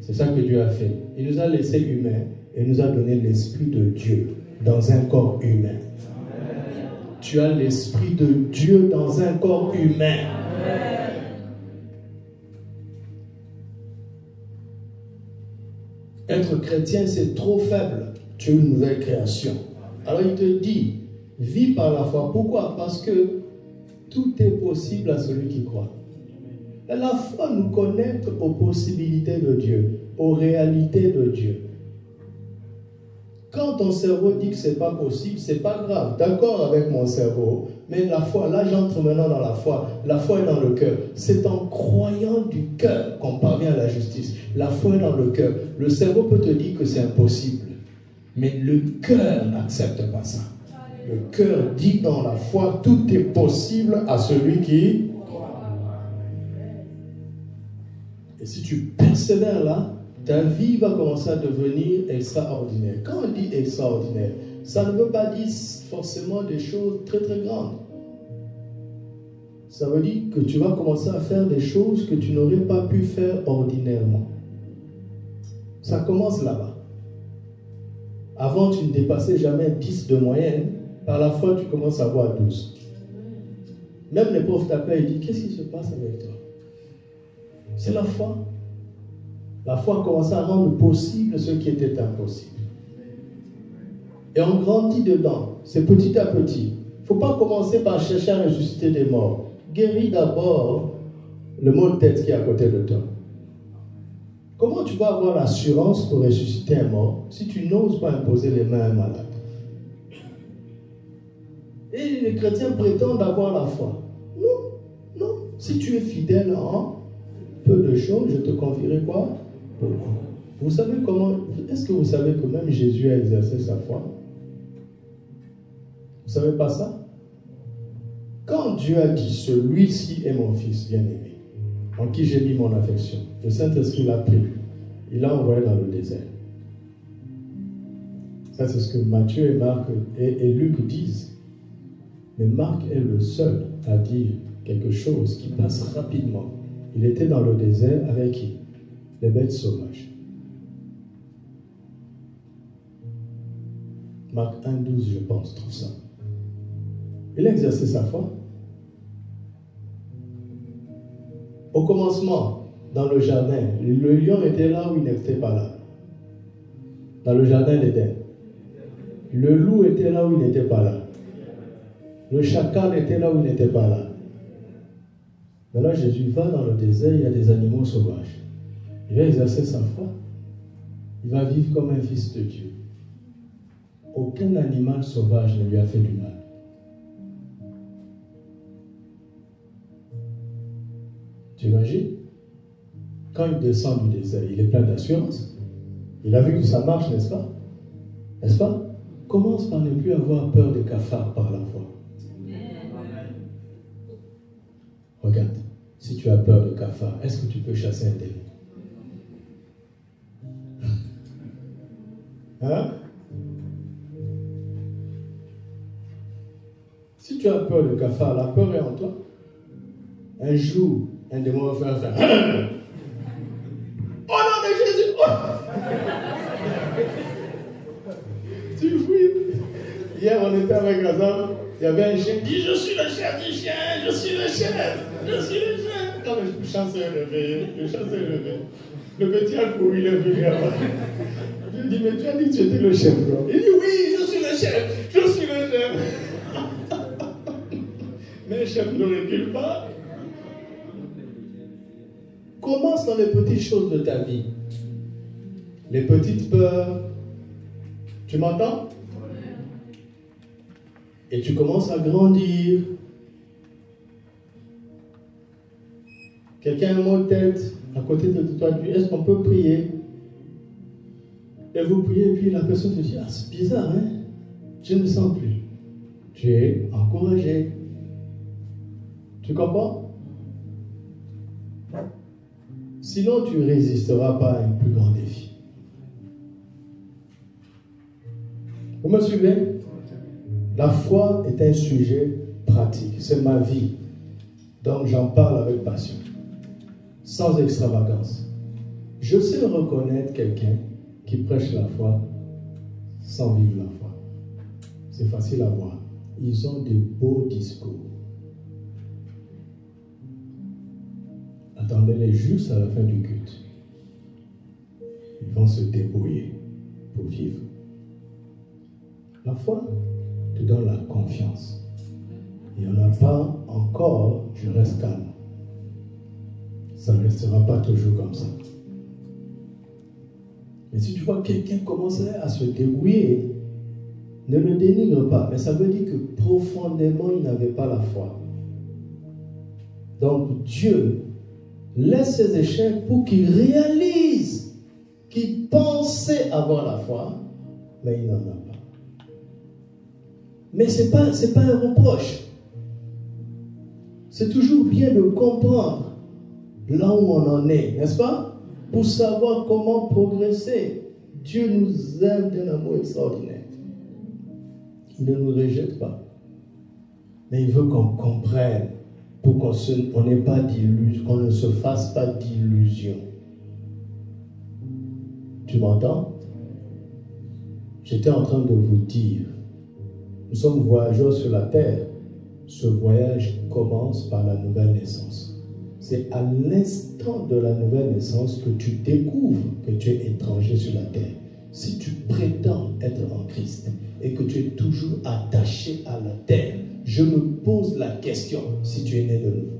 C'est ça que Dieu a fait. Il nous a laissés humains et nous a donné l'Esprit de Dieu dans un corps humain. Tu as l'Esprit de Dieu dans un corps humain. Être chrétien, c'est trop faible. Tu es une nouvelle création. Alors il te dit, vis par la foi. Pourquoi? Parce que tout est possible à celui qui croit. Et la foi nous connecte aux possibilités de Dieu, aux réalités de Dieu. Quand ton cerveau dit que ce n'est pas possible, ce n'est pas grave. D'accord avec mon cerveau, mais la foi, là j'entre maintenant dans la foi. La foi est dans le cœur. C'est en croyant du cœur qu'on parvient à la justice. La foi est dans le cœur. Le cerveau peut te dire que c'est impossible, mais le cœur n'accepte pas ça. Le cœur dit dans la foi, tout est possible à celui qui croit. Et si tu persévères là, ta vie va commencer à devenir extraordinaire. Quand on dit extraordinaire, ça ne veut pas dire forcément des choses très très grandes. Ça veut dire que tu vas commencer à faire des choses que tu n'aurais pas pu faire ordinairement. Ça commence là-bas. Avant, tu ne dépassais jamais 10 de moyenne. Par la foi, tu commences à avoir 12. Même les profs t'appellent et disent, qu'est-ce qui se passe avec toi? C'est la foi. La foi commence à rendre possible ce qui était impossible. Et on grandit dedans. C'est petit à petit. Il ne faut pas commencer par chercher à ressusciter des morts. guéris d'abord le mot de tête qui est à côté de toi. Comment tu vas avoir l'assurance pour ressusciter un mort si tu n'oses pas imposer les mains à un malade? Et les chrétiens prétendent avoir la foi. Non, non. Si tu es fidèle en peu de choses, je te confierai quoi? Beaucoup. Vous savez comment? Est-ce que vous savez que même Jésus a exercé sa foi? Vous savez pas ça? Quand Dieu a dit, celui-ci est mon fils bien-aimé, en qui j'ai mis mon affection, le Saint-Esprit l'a pris, il l'a envoyé dans le désert. Ça, c'est ce que Matthieu et Marc et Luc disent. Mais Marc est le seul à dire quelque chose qui passe rapidement. Il était dans le désert avec qui? Les bêtes sauvages. Marc 1,12, je pense, trouve ça. Il a exercé sa foi. Au commencement, dans le jardin, le lion était là ou il n'était pas là? Dans le jardin d'Éden. Le loup était là ou il n'était pas là? Le chacal était là ou il n'était pas là? Maintenant, Jésus va dans le désert, il y a des animaux sauvages. Il va exercer sa foi. Il va vivre comme un fils de Dieu. Aucun animal sauvage ne lui a fait du mal. Tu imagines? Quand il descend du désert, il est plein d'assurance. Il a vu que ça marche, n'est-ce pas? N'est-ce pas? Commence par ne plus avoir peur des cafards par la foi. Regarde, si tu as peur de cafards, est-ce que tu peux chasser un démon? Hein? Si tu as peur de cafards, la peur est en toi. Un jour, un démon va faire oh non, mais Jésus! Oh! Tu fouilles. Hier, on était avec Razan, il y avait un chien qui dit je suis le chef du chien, je suis le chef, je suis le chef. Quand le chat s'est réveillé, le petit a couru, il est venu là-bas. Je lui ai dit, mais tu as dit que tu étais le chef, non? Il dit oui, je suis le chef, je suis le chef. Mais le chef ne recule pas. Commence dans les petites choses de ta vie. Les petites peurs. Tu m'entends? Et tu commences à grandir. Quelqu'un a un mot de tête à côté de toi. Est-ce qu'on peut prier? Et vous priez, et puis la personne te dit, ah, c'est bizarre, hein? Je ne sens plus. Tu es encouragé. Tu comprends? Sinon, tu ne résisteras pas à un plus grand défi. Vous me suivez? La foi est un sujet pratique. C'est ma vie. Donc, j'en parle avec passion. Sans extravagance. Je sais reconnaître quelqu'un qui prêche la foi sans vivre la foi. C'est facile à voir. Ils ont des beaux discours. Attendez-les juste à la fin du culte. Ils vont se débrouiller pour vivre. La foi te donne la confiance. Il n'y en a pas encore, je reste calme. Ça ne restera pas toujours comme ça. Mais si tu vois quelqu'un commencer à se débrouiller, ne le dénigre pas. Mais ça veut dire que profondément, il n'avait pas la foi. Donc Dieu laisse ses échecs pour qu'il réalise qu'il pensait avoir la foi, mais il n'en a pas. Mais ce n'est pas un reproche. C'est toujours bien de comprendre là où on en est, n'est-ce pas? Pour savoir comment progresser. Dieu nous aime d'un amour extraordinaire. Il ne nous rejette pas. Mais il veut qu'on comprenne pour qu'on n'ait pas d'illusion, qu'on ne se fasse pas d'illusion. Tu m'entends? J'étais en train de vous dire, nous sommes voyageurs sur la terre. Ce voyage commence par la nouvelle naissance. C'est à l'instant de la nouvelle naissance que tu découvres que tu es étranger sur la terre. Si tu prétends être en Christ et que tu es toujours attaché à la terre, je me pose la question si tu es né de nouveau.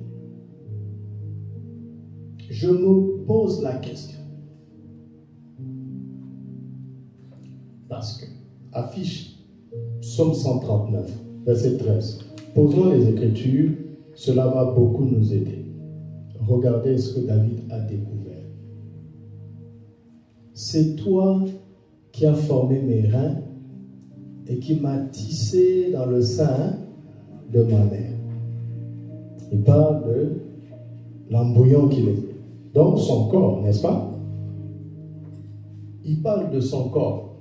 Je me pose la question. Parce que, affiche Psaume 139, verset 13. Posons les Écritures, cela va beaucoup nous aider. Regardez ce que David a découvert. C'est toi qui as formé mes reins et qui m'as tissé dans le sein de ma mère. Il parle de l'embryon qu'il est. Donc son corps, n'est-ce pas? Il parle de son corps.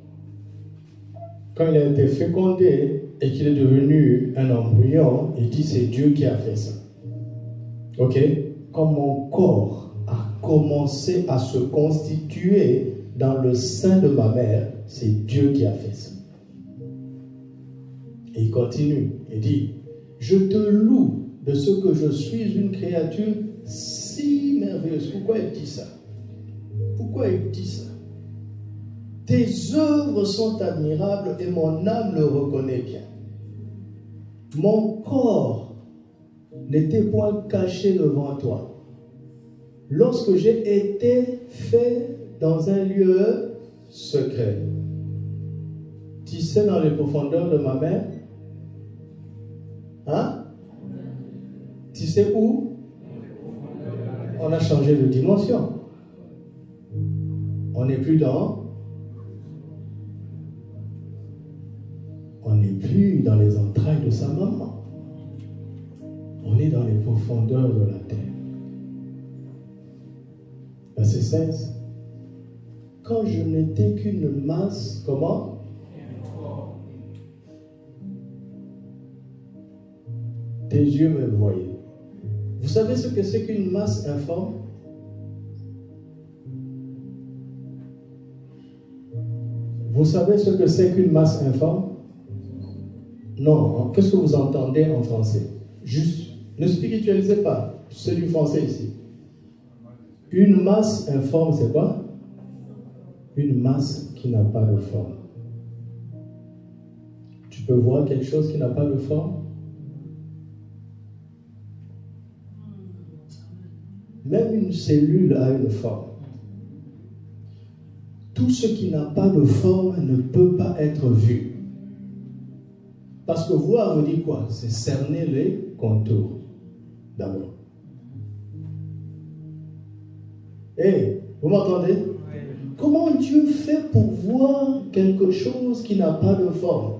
Quand il a été fécondé et qu'il est devenu un embryon, il dit c'est Dieu qui a fait ça. Ok? Quand mon corps a commencé à se constituer dans le sein de ma mère, c'est Dieu qui a fait ça. Et il continue, il dit, je te loue de ce que je suis une créature si merveilleuse. Pourquoi il dit ça? Pourquoi il dit ça? Tes œuvres sont admirables et mon âme le reconnaît bien. Mon corps n'était point caché devant toi. Lorsque j'ai été fait dans un lieu secret, tissé dans les profondeurs de ma mère, hein? Tissé où? On a changé de dimension. On n'est plus dans les entrailles de sa maman. On est dans les profondeurs de la terre. Verset 16. Quand je n'étais qu'une masse, comment? Tes yeux me voyaient. Vous savez ce que c'est qu'une masse informe? Vous savez ce que c'est qu'une masse informe? Non. Qu'est-ce que vous entendez en français? Juste, ne spiritualisez pas. C'est du français ici. Une masse informe, c'est quoi? Une masse qui n'a pas de forme. Tu peux voir quelque chose qui n'a pas de forme? Même une cellule a une forme. Tout ce qui n'a pas de forme ne peut pas être vu. Parce que voir veut dire quoi? C'est cerner les contours d'abord. Vous m'entendez? Comment Dieu fait pour voir quelque chose qui n'a pas de forme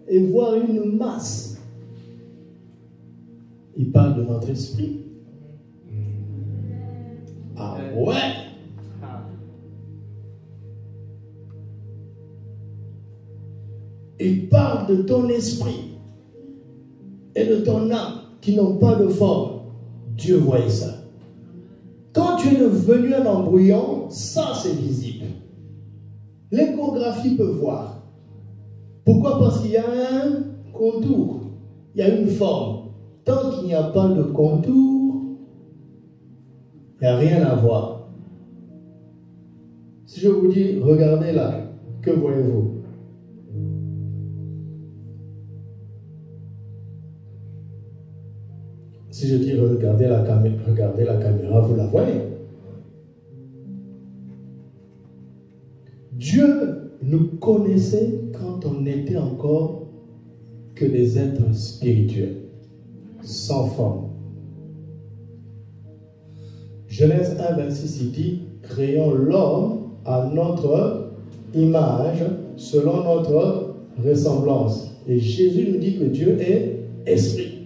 et voir une masse? Il parle de notre esprit. Ah ouais! Il parle de ton esprit et de ton âme qui n'ont pas de forme. Dieu voyait ça. Quand tu es devenu un embryon, ça c'est visible. L'échographie peut voir. Pourquoi? Parce qu'il y a un contour, il y a une forme. Tant qu'il n'y a pas de contour, il n'y a rien à voir. Si je vous dis, regardez là, que voyez-vous? Si je dis regardez la caméra, vous la voyez. Dieu nous connaissait quand on n'était encore que des êtres spirituels, sans forme. Genèse 1, 26, il dit, créons l'homme à notre image, selon notre ressemblance. Et Jésus nous dit que Dieu est esprit.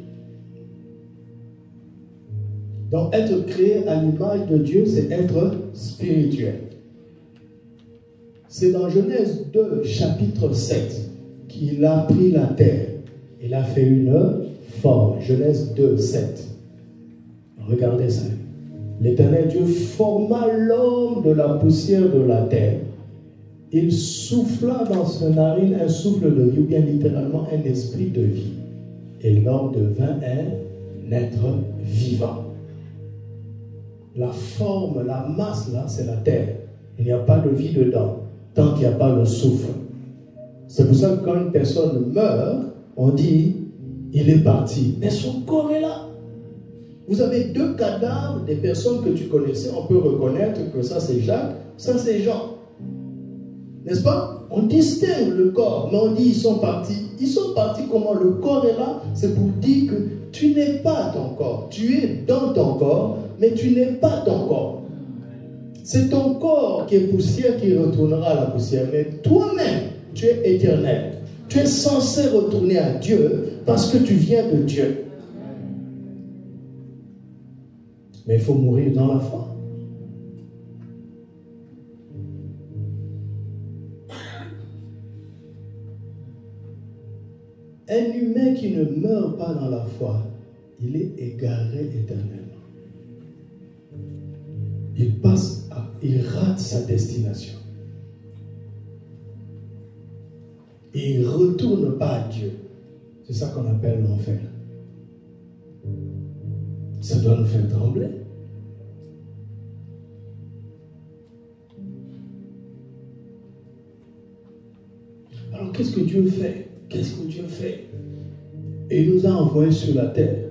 Donc, être créé à l'image de Dieu, c'est être spirituel. C'est dans Genèse 2, chapitre 7, qu'il a pris la terre. Il a fait une forme. Genèse 2, 7. Regardez ça. L'Éternel Dieu forma l'homme de la poussière de la terre. Il souffla dans ses narines un souffle de vie, ou bien littéralement un esprit de vie. Et l'homme devint un être vivant. La forme, la masse, là, c'est la terre. Il n'y a pas de vie dedans, tant qu'il n'y a pas le souffle. C'est pour ça que quand une personne meurt, on dit, Il est parti, mais son corps est là. Vous avez 2 cadavres des personnes que tu connaissais, on peut reconnaître que ça c'est Jacques, ça c'est Jean. N'est-ce pas? On distingue le corps, mais on dit ils sont partis. Ils sont partis comment? Le corps est là, c'est pour dire que tu n'es pas ton corps. Tu es dans ton corps, mais tu n'es pas ton corps. C'est ton corps qui est poussière qui retournera à la poussière, mais toi-même, tu es éternel. Tu es censé retourner à Dieu parce que tu viens de Dieu. Mais il faut mourir dans la foi. Un humain qui ne meurt pas dans la foi, il est égaré éternellement. Il rate sa destination. Et il ne retourne pas à Dieu. C'est ça qu'on appelle l'enfer. Ça doit nous faire trembler. Alors qu'est-ce que Dieu fait? Qu'est-ce que Dieu fait? Et il nous a envoyés sur la terre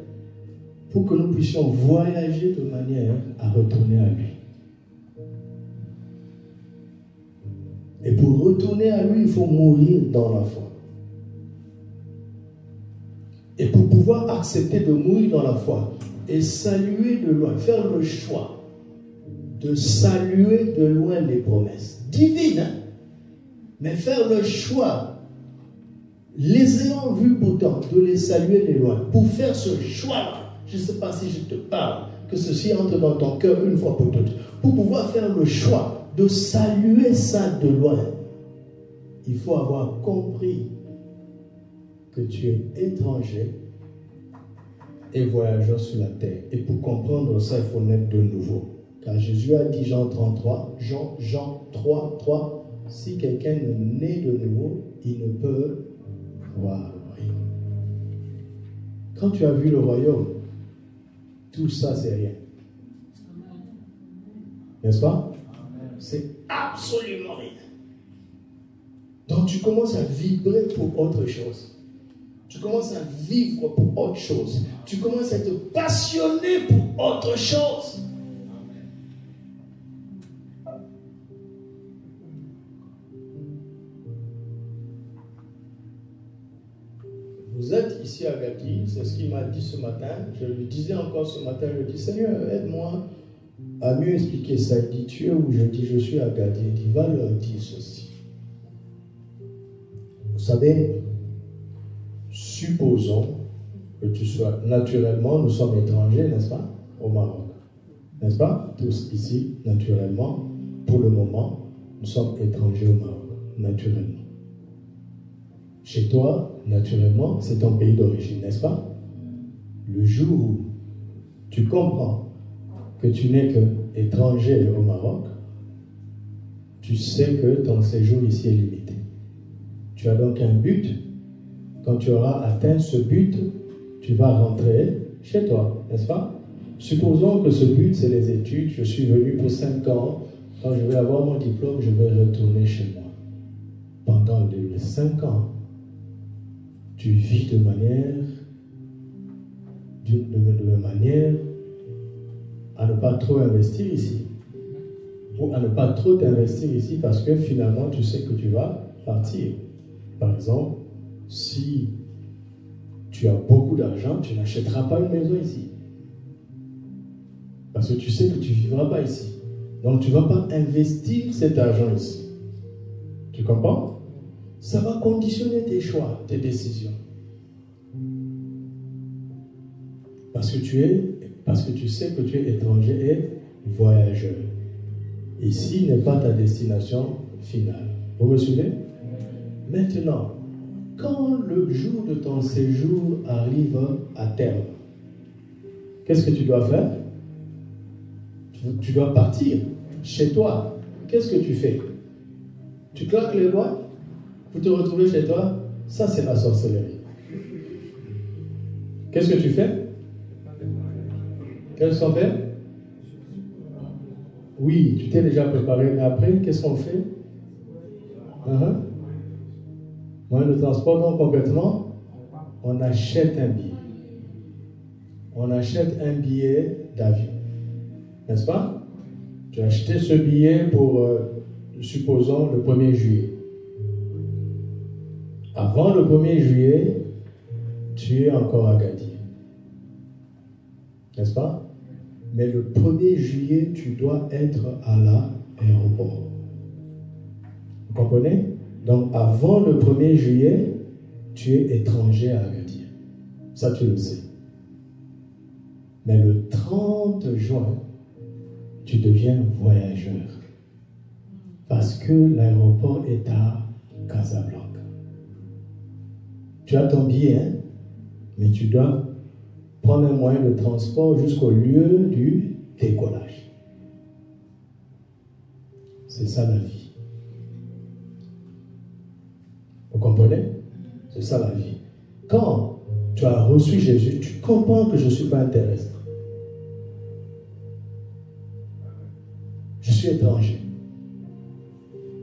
pour que nous puissions voyager de manière à retourner à lui. Et pour retourner à lui, il faut mourir dans la foi. Et pour pouvoir accepter de mourir dans la foi et saluer de loin, faire le choix de saluer de loin les promesses divines, hein? Mais faire le choix, les ayant vus pourtant, de les saluer de loin, pour faire ce choix-là, je ne sais pas si je te parle, que ceci entre dans ton cœur une fois pour toutes, pour pouvoir faire le choix de saluer ça de loin, il faut avoir compris que tu es étranger et voyageur sur la terre. Et pour comprendre ça, il faut naître de nouveau. Car Jésus a dit, Jean 33, Jean 3, 3, si quelqu'un ne naît de nouveau, il ne peut voir le royaume. Quand tu as vu le royaume, tout ça c'est rien. N'est-ce pas? C'est absolument rien. Donc tu commences à vibrer pour autre chose. Tu commences à vivre pour autre chose. Tu commences à être passionné pour autre chose. Vous êtes ici à Gati, c'est ce qu'il m'a dit ce matin. Je lui disais encore ce matin, je lui dis, Seigneur, aide-moi à mieux expliquer ça. Il dit, tu es où? Je dis, je suis à Gati. Il dit, va leur dire ceci. Vous savez, supposons que tu sois naturellement, nous sommes étrangers, n'est-ce pas, au Maroc. N'est-ce pas? Tous ici, naturellement, pour le moment, nous sommes étrangers au Maroc, naturellement. Chez toi, naturellement, c'est ton pays d'origine, n'est-ce pas? Le jour où tu comprends que tu n'es qu'étranger au Maroc, tu sais que ton séjour ici est limité. Tu as donc un but. Quand tu auras atteint ce but, tu vas rentrer chez toi, n'est-ce pas? Supposons que ce but, c'est les études. Je suis venu pour 5 ans. Quand je vais avoir mon diplôme, je vais retourner chez moi. Pendant les 5 ans, tu vis de manière à ne pas trop investir ici. Ou à ne pas trop t'investir ici parce que finalement, tu sais que tu vas partir. Par exemple, si tu as beaucoup d'argent, tu n'achèteras pas une maison ici. Parce que tu sais que tu ne vivras pas ici. Donc tu ne vas pas investir cet argent ici. Tu comprends? Ça va conditionner tes choix, tes décisions. Parce que tu sais que tu es étranger et voyageur. Ici n'est pas ta destination finale. Vous me suivez? Maintenant, quand le jour de ton séjour arrive à terme, qu'est-ce que tu dois faire? Tu dois partir chez toi. Qu'est-ce que tu fais? Tu claques les doigts pour te retrouver chez toi? Ça, c'est la sorcellerie. Qu'est-ce que tu fais? Qu'est-ce qu'on fait? Oui, tu t'es déjà préparé, mais après, qu'est-ce qu'on fait? Moyen de transport, non, concrètement, on achète un billet. On achète un billet d'avion. N'est-ce pas? Tu as acheté ce billet pour, supposons, le 1er juillet. Avant le 1er juillet, tu es encore à Agadir. N'est-ce pas? Mais le 1er juillet, tu dois être à l'aéroport. Vous comprenez? Donc, avant le 1er juillet, tu es étranger à Agadir. Ça, tu le sais. Mais le 30 juin, tu deviens voyageur. Parce que l'aéroport est à Casablanca. Tu as ton billet, hein? Mais tu dois prendre un moyen de transport jusqu'au lieu du décollage. C'est ça la vie. Vous comprenez? C'est ça la vie. Quand tu as reçu Jésus, tu comprends que je ne suis pas un terrestre. Je suis étranger.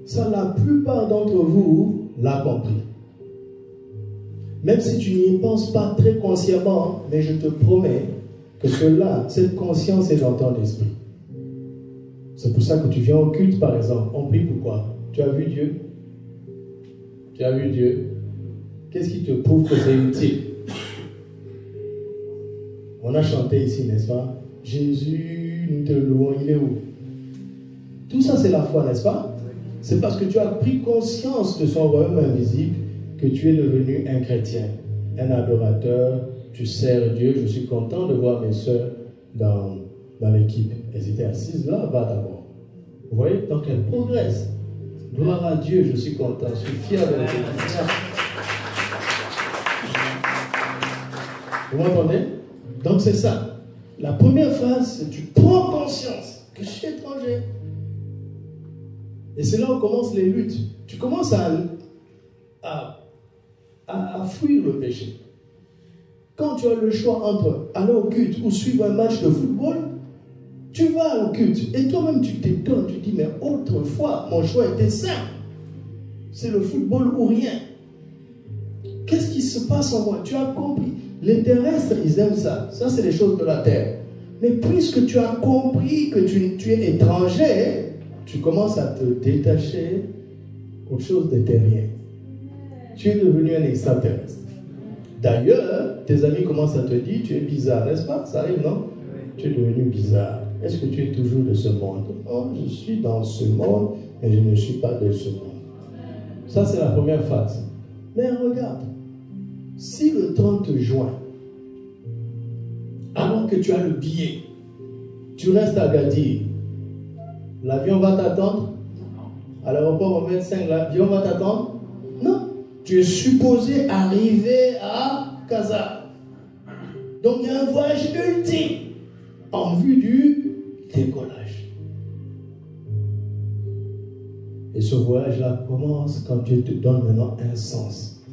Ça, la plupart d'entre vous l'a compris. Même si tu n'y penses pas très consciemment, mais je te promets que cette conscience est dans ton esprit. C'est pour ça que tu viens au culte, par exemple. On prie pourquoi? Tu as vu Dieu? Tu as vu Dieu? Qu'est-ce qui te prouve que c'est utile? On a chanté ici, n'est-ce pas? Jésus, nous te louons, il est où? Tout ça, c'est la foi, n'est-ce pas? C'est parce que tu as pris conscience de son royaume invisible que tu es devenu un chrétien, un adorateur, tu sers Dieu. Je suis content de voir mes soeurs dans l'équipe. Elles étaient assises là-bas d'abord. Vous voyez? Donc elles progressent. Gloire à Dieu, je suis content, je suis fier de les Vous m'entendez? Donc c'est ça. La première phase, c'est que tu prends conscience que je suis étranger. Et c'est là où commencent les luttes. Tu commences à fuir le péché. Quand tu as le choix entre aller au culte ou suivre un match de football, tu vas au culte. Et toi-même, tu t'étonnes. Tu dis, mais autrefois, mon choix était simple. C'est le football ou rien. Qu'est-ce qui se passe en moi? Tu as compris. Les terrestres, ils aiment ça. Ça, c'est les choses de la terre. Mais puisque tu as compris que tu es étranger, tu commences à te détacher aux choses des terriens. Tu es devenu un extraterrestre. D'ailleurs, tes amis commencent à te dire, tu es bizarre, n'est-ce pas? Ça arrive, non? Tu es devenu bizarre. Est-ce que tu es toujours de ce monde? Oh, je suis dans ce monde, mais je ne suis pas de ce monde. Ça, c'est la première phase. Mais regarde, si le 30 juin, avant que tu as le billet, tu restes à Agadir, l'avion va t'attendre? À l'aéroport 25, l'avion va t'attendre? Non. Tu es supposé arriver à Casa. Donc il y a un voyage ultime en vue du décollage. Et ce voyage-là commence quand Dieu te donne maintenant un sens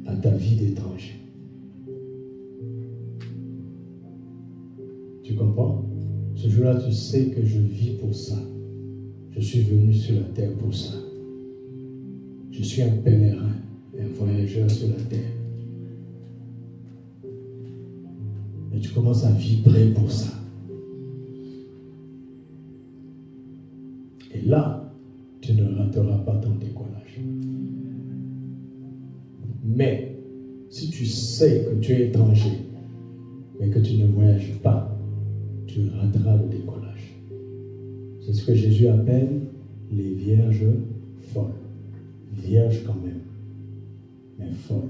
à ta vie d'étranger. Tu comprends? Ce jour-là, tu sais que je vis pour ça. Je suis venu sur la terre pour ça. Je suis un pèlerin, un voyageur sur la terre. Et tu commences à vibrer pour ça. Et là, tu ne rateras pas ton décollage. Mais, si tu sais que tu es étranger, mais que tu ne voyages pas, tu rateras le décollage. C'est ce que Jésus appelle les vierges folles. Vierges quand même, mais folles.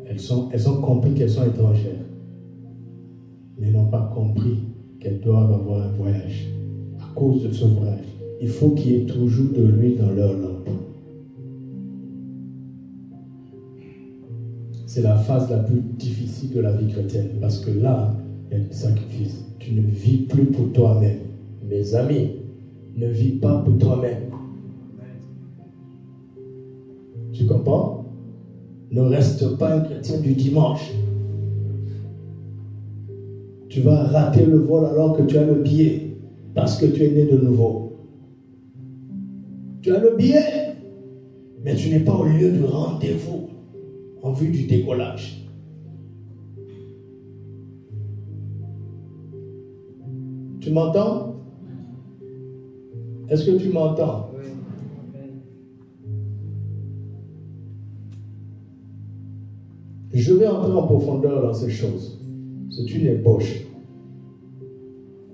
Elles ont compris qu'elles sont étrangères, mais n'ont pas compris qu'elles doivent avoir un voyage. À cause de ce voyage, il faut qu'il y ait toujours de l'huile dans leur lampe. C'est la phase la plus difficile de la vie chrétienne, parce que là, il y a du sacrifice. Tu ne vis plus pour toi-même. Mes amis, ne vis pas pour toi-même. Tu comprends? Ne reste pas un chrétien du dimanche. Tu vas rater le vol alors que tu as le billet, parce que tu es né de nouveau. Tu as le billet, mais tu n'es pas au lieu du rendez-vous. en vue du décollage. Tu m'entends? Est-ce que tu m'entends? Je vais entrer en profondeur dans ces choses. C'est une ébauche.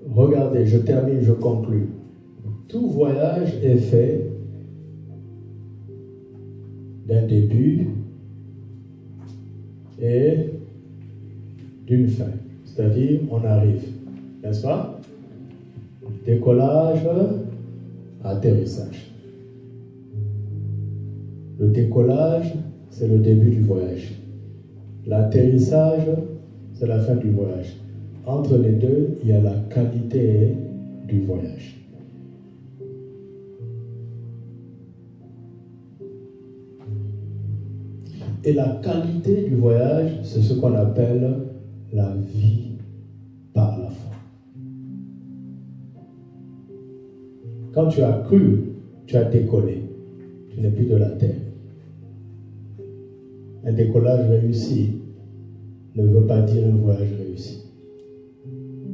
Regardez, je termine, je conclue. Tout voyage est fait d'un début et d'une fin. C'est-à-dire, on arrive. N'est-ce pas? Décollage, atterrissage. Le décollage, c'est le début du voyage. L'atterrissage, c'est la fin du voyage. Entre les deux, il y a la qualité du voyage. Et la qualité du voyage, c'est ce qu'on appelle la vie par la foi. Quand tu as cru, tu as décollé. Tu n'es plus de la terre. Un décollage réussi ne veut pas dire un voyage réussi.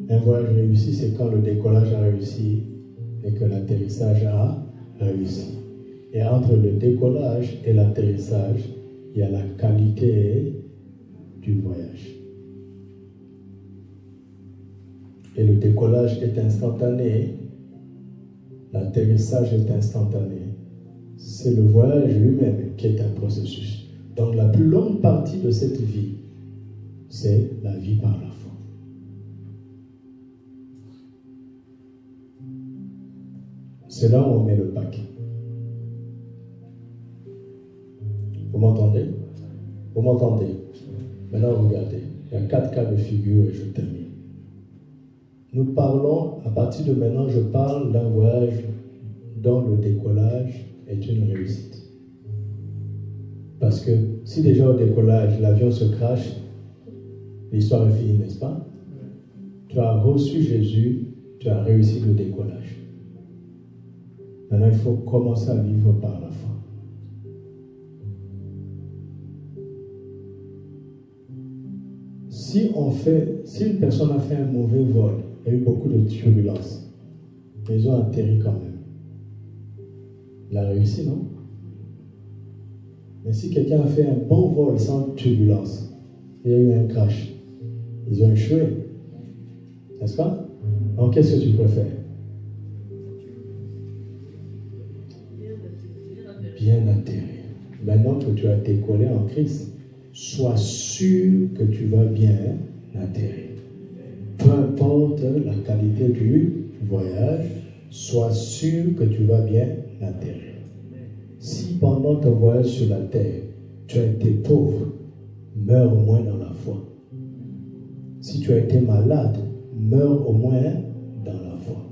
Un voyage réussi, c'est quand le décollage a réussi et que l'atterrissage a réussi. Et entre le décollage et l'atterrissage, il y a la qualité du voyage. Et le décollage est instantané, l'atterrissage est instantané. C'est le voyage lui-même qui est un processus. Donc la plus longue partie de cette vie, c'est la vie par la foi. C'est là où on met le paquet. Vous m'entendez? Vous m'entendez? Maintenant, regardez. Il y a 4 cas de figure et je termine. Nous parlons, à partir de maintenant, je parle d'un voyage dont le décollage est une réussite. Parce que si déjà au décollage, l'avion se crache, l'histoire est finie, n'est-ce pas? Tu as reçu Jésus, tu as réussi le décollage. Maintenant, il faut commencer à vivre par la foi. Si une personne a fait un mauvais vol, il y a eu beaucoup de turbulences, mais ils ont atterri quand même. Il a réussi, non? Mais si quelqu'un a fait un bon vol sans turbulence, il y a eu un crash, ils ont échoué. N'est-ce pas? Alors qu'est-ce que tu préfères? Bien atterrir. Maintenant que tu as décollé en Christ, sois sûr que tu vas bien atterrir. Peu importe la qualité du voyage, sois sûr que tu vas bien atterrir. Si pendant ton voyage sur la terre, tu as été pauvre, meurs au moins dans la foi. Si tu as été malade, meurs au moins dans la foi.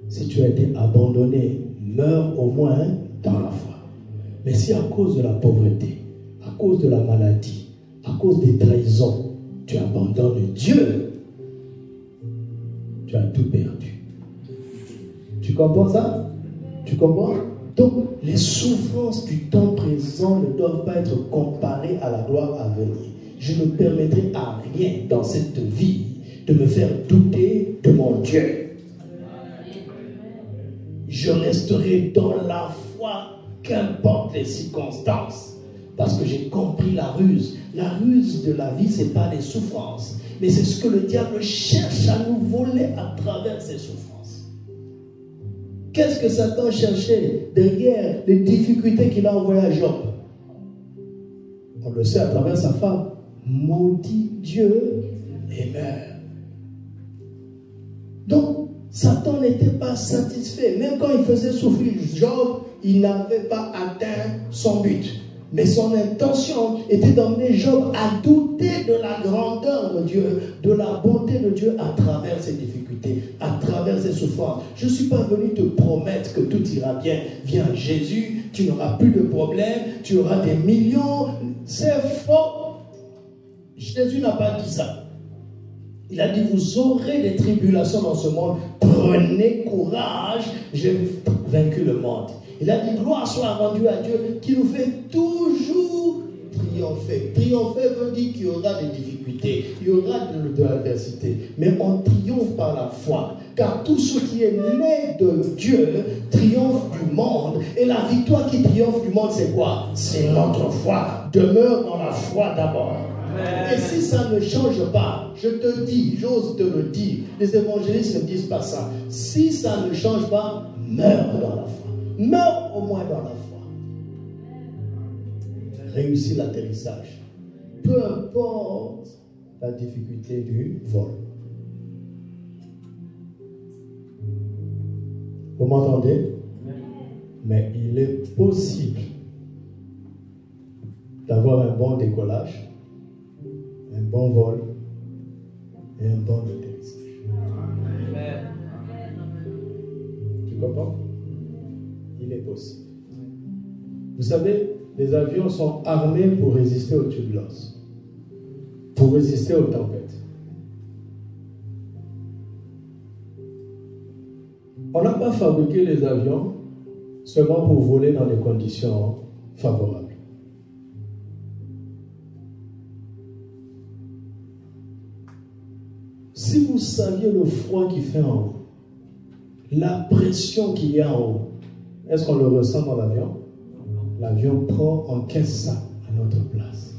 Si tu as été abandonné, meurs au moins dans la foi. Mais si à cause de la pauvreté, à cause de la maladie, à cause des trahisons, tu abandonnes Dieu, tu as tout perdu. Tu comprends ça? Tu comprends? Donc, les souffrances du temps présent ne doivent pas être comparées à la gloire à venir. Je ne permettrai à rien dans cette vie de me faire douter de mon Dieu. Je resterai dans la foi, qu'importe les circonstances. Parce que j'ai compris la ruse. La ruse de la vie, ce n'est pas les souffrances. Mais c'est ce que le diable cherche à nous voler à travers ces souffrances. Qu'est-ce que Satan cherchait derrière les difficultés qu'il a envoyées à Job? On le sait à travers sa femme. Maudit Dieu et meurt. Donc, Satan n'était pas satisfait. Même quand il faisait souffrir Job, il n'avait pas atteint son but. Mais son intention était d'emmener Job à douter de la grandeur de Dieu, de la bonté de Dieu à travers ses difficultés, à travers ses souffrances. Je ne suis pas venu te promettre que tout ira bien. Viens Jésus, tu n'auras plus de problème, tu auras des millions. C'est faux. Jésus n'a pas dit ça. Il a dit, vous aurez des tribulations dans ce monde. Prenez courage, j'ai vaincu le monde. Il a dit, gloire soit rendue à Dieu qui nous fait toujours triompher. triompher. Triompher veut dire qu'il y aura des difficultés, il y aura de l'adversité. Mais on triomphe par la foi. Car tout ce qui est né de Dieu triomphe du monde. Et la victoire qui triomphe du monde, c'est quoi? C'est notre foi. Demeure dans la foi d'abord. Et si ça ne change pas, je te dis, j'ose te le dire, les évangélistes ne disent pas ça. Si ça ne change pas, meurs dans la foi. Meurs au moins dans la foi. Réussis l'atterrissage. Peu importe la difficulté du vol. Vous m'entendez? Mais il est possible d'avoir un bon décollage, un bon vol et un bon atterrissage. Tu comprends? Il est possible. Vous savez, les avions sont armés pour résister aux turbulences, pour résister aux tempêtes. On n'a pas fabriqué les avions seulement pour voler dans des conditions favorables. Si vous saviez le froid qu'il fait en haut, la pression qu'il y a en haut, est-ce qu'on le ressent dans l'avion? L'avion prend, encaisse ça à notre place.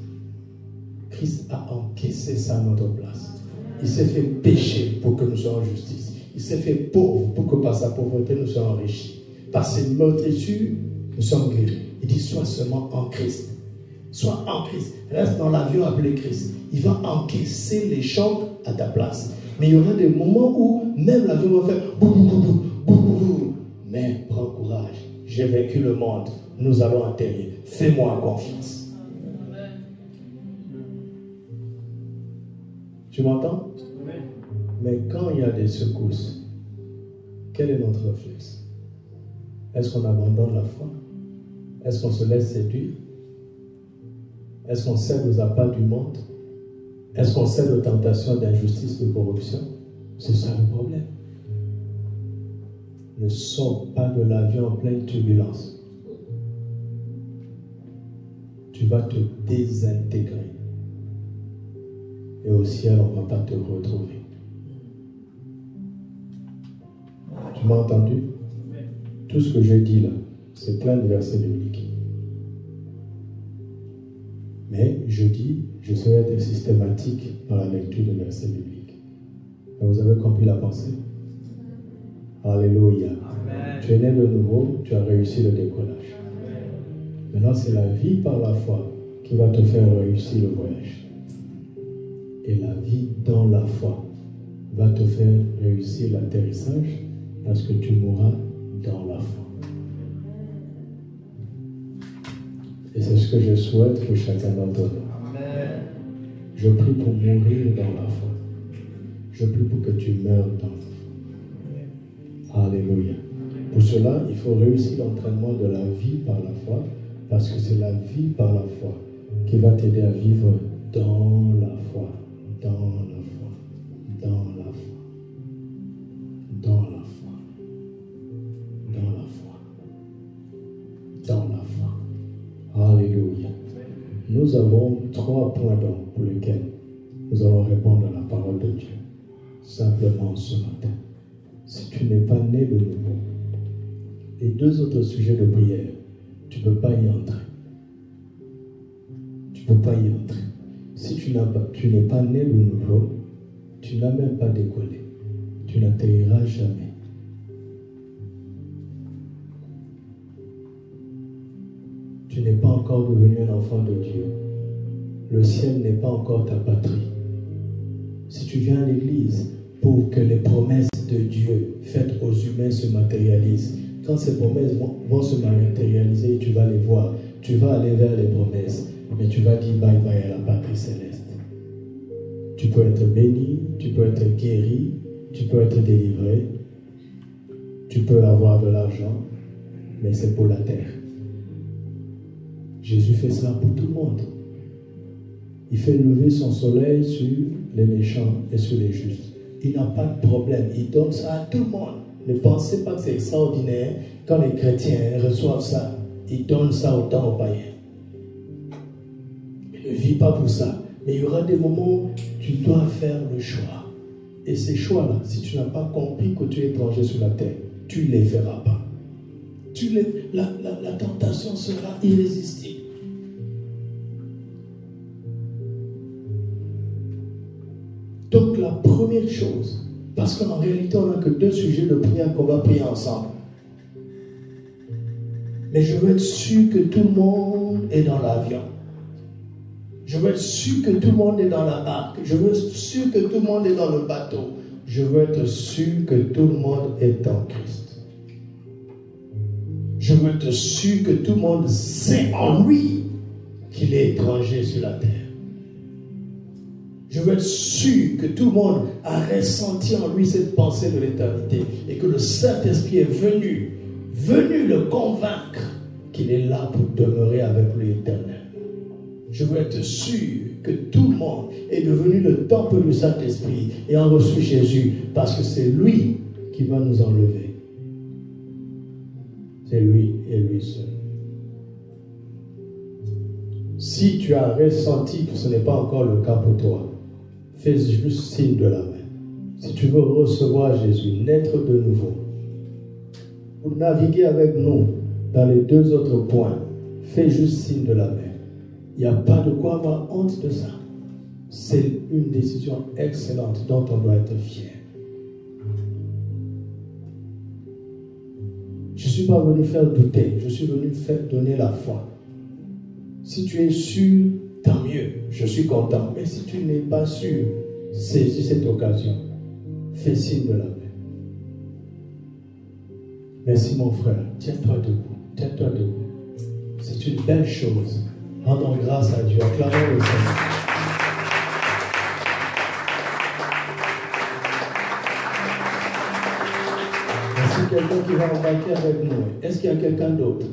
Christ a encaissé ça à notre place. Il s'est fait pécher pour que nous soyons en justice. Il s'est fait pauvre pour que par sa pauvreté nous soyons enrichis. Par ses meurtrissures, nous sommes guéris. Il dit, sois seulement en Christ. Sois en Christ. Reste dans l'avion appelé Christ. Il va encaisser les chocs à ta place. Mais il y aura des moments où même l'avion va faire bou bou bou bou bou bou. Mais prends courage. J'ai vaincu le monde. Nous allons atterrir. Fais-moi confiance. Tu m'entends? Mais quand il y a des secousses, quel est notre réflexe? Est-ce qu'on abandonne la foi? Est-ce qu'on se laisse séduire? Est-ce qu'on cède aux appâts du monde? Est-ce qu'on cède aux tentations d'injustice, de corruption? C'est ça le problème. Ne sors pas de l'avion en pleine turbulence. Tu vas te désintégrer. Et au ciel, on ne va pas te retrouver. Tu m'as entendu? Tout ce que je dis là, c'est plein de versets bibliques. Mais je dis, je souhaite être systématique dans la lecture des versets bibliques. Et vous avez compris la pensée? Alléluia. Amen. Tu es né de nouveau, tu as réussi le décollage. Amen. Maintenant, c'est la vie par la foi qui va te faire réussir le voyage. Et la vie dans la foi va te faire réussir l'atterrissage parce que tu mourras dans la foi. Et c'est ce que je souhaite pour chacun d'entre nous. Je prie pour mourir dans la foi. Je prie pour que tu meurs dans la foi. Alléluia. Pour cela, il faut réussir l'entraînement de la vie par la foi, parce que c'est la vie par la foi qui va t'aider à vivre dans la foi, dans la foi, dans la foi, dans la foi, dans la foi, dans la foi. Alléluia. Nous avons 3 points donc pour lesquels nous allons répondre à la parole de Dieu. Simplement ce matin. Si tu n'es pas né de nouveau, et 2 autres sujets de prière, tu ne peux pas y entrer. Tu ne peux pas y entrer. Si tu n'es pas né de nouveau, tu n'as même pas décollé. Tu n'atterriras jamais. Tu n'es pas encore devenu un enfant de Dieu. Le ciel n'est pas encore ta patrie. Si tu viens à l'église pour que les promesses de Dieu faites aux humains se matérialisent, quand ces promesses vont se matérialiser, tu vas les voir. Tu vas aller vers les promesses, mais tu vas dire bye bye à la patrie céleste. Tu peux être béni, tu peux être guéri, tu peux être délivré, tu peux avoir de l'argent, mais c'est pour la terre. Jésus fait ça pour tout le monde. Il fait lever son soleil sur les méchants et sur les justes. Il n'a pas de problème. Il donne ça à tout le monde. Ne pensez pas que c'est extraordinaire quand les chrétiens reçoivent ça. Ils donnent ça autant aux païens. Mais Ne vis pas pour ça. Mais il y aura des moments où tu dois faire le choix. Et ces choix-là, si tu n'as pas compris que tu es étranger sur la terre, tu ne les feras pas. La tentation sera irrésistible. Donc la première chose, parce qu'en réalité on n'a que 2 sujets de prière qu'on va prier ensemble. Mais je veux être sûr que tout le monde est dans l'avion. Je veux être sûr que tout le monde est dans la barque. Je veux être sûr que tout le monde est dans le bateau. Je veux être sûr que tout le monde est en Christ. Je veux être sûr que tout le monde sait en lui qu'il est étranger sur la terre. Je veux être sûr que tout le monde a ressenti en lui cette pensée de l'éternité et que le Saint-Esprit est venu le convaincre qu'il est là pour demeurer avec lui éternel. Je veux être sûr que tout le monde est devenu le temple du Saint-Esprit et a reçu Jésus parce que c'est lui qui va nous enlever. C'est lui et lui seul. Si tu as ressenti que ce n'est pas encore le cas pour toi, fais juste signe de la main. Si tu veux recevoir Jésus, naître de nouveau, pour naviguer avec nous dans les 2 autres points, fais juste signe de la main. Il n'y a pas de quoi avoir honte de ça. C'est une décision excellente dont on doit être fier. Je ne suis pas venu faire douter, je suis venu faire donner la foi. Si tu es sûr, tant mieux, je suis content. Mais si tu n'es pas sûr, saisis cette occasion. Fais signe de la main. Merci mon frère, tiens-toi debout, tiens-toi debout. C'est une belle chose. Rendons grâce à Dieu, acclamons le Seigneur. Est-ce qu'il y a quelqu'un qui va embarquer avec nous? Est-ce qu'il y a quelqu'un d'autre?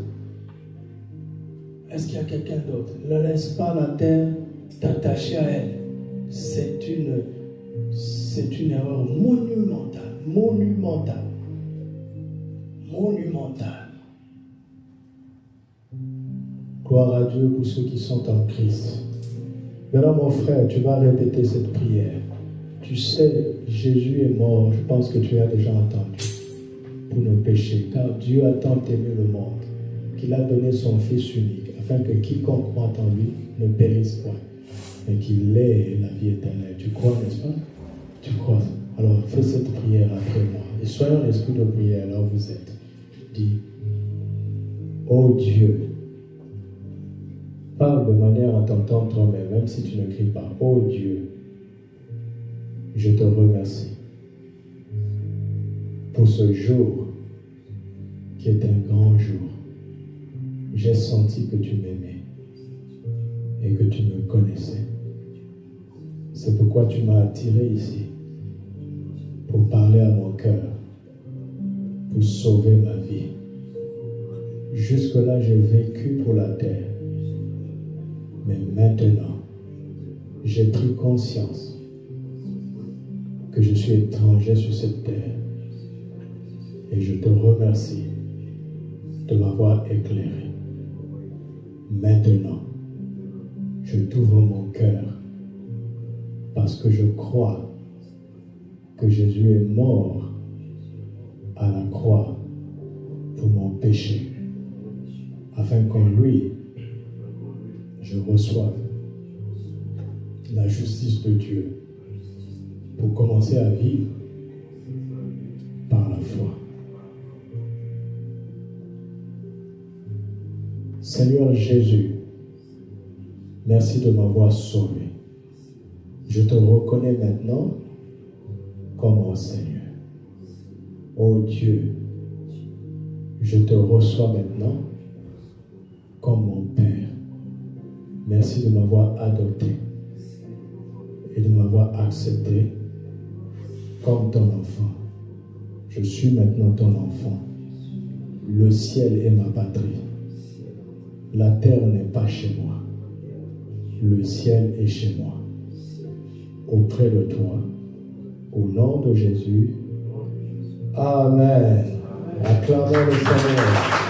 Est-ce qu'il y a quelqu'un d'autre? Ne laisse pas la terre t'attacher à elle. C'est une erreur monumentale. Monumentale. Monumentale. Gloire à Dieu pour ceux qui sont en Christ. Maintenant, mon frère, tu vas répéter cette prière. Tu sais, Jésus est mort. Je pense que tu as déjà entendu. Pour nos péchés. Car Dieu a tant aimé le monde qu'il a donné son Fils unique, afin que quiconque croit en lui ne périsse point, mais qu'il ait la vie éternelle. Tu crois, n'est-ce pas? Tu crois. Alors fais cette prière après moi. Et soyez en esprit de prière là où vous êtes. Dis, ô Dieu, parle de manière à t'entendre toi-même, même si tu ne cries pas. Ô Dieu, je te remercie pour ce jour qui est un grand jour. J'ai senti que tu m'aimais et que tu me connaissais. C'est pourquoi tu m'as attiré ici, pour parler à mon cœur, pour sauver ma vie. Jusque-là, j'ai vécu pour la terre. Mais maintenant, j'ai pris conscience que je suis étranger sur cette terre. Et je te remercie de m'avoir éclairé. Maintenant, je t'ouvre mon cœur parce que je crois que Jésus est mort à la croix pour mon péché, afin qu'en lui, je reçoive la justice de Dieu pour commencer à vivre par la foi. Seigneur Jésus, merci de m'avoir sauvé. Je te reconnais maintenant comme mon Seigneur. Ô Dieu, je te reçois maintenant comme mon Père. Merci de m'avoir adopté et de m'avoir accepté comme ton enfant. Je suis maintenant ton enfant. Le ciel est ma patrie. La terre n'est pas chez moi. Le ciel est chez moi. Auprès de toi, au nom de Jésus. Amen. Acclamons le Seigneur.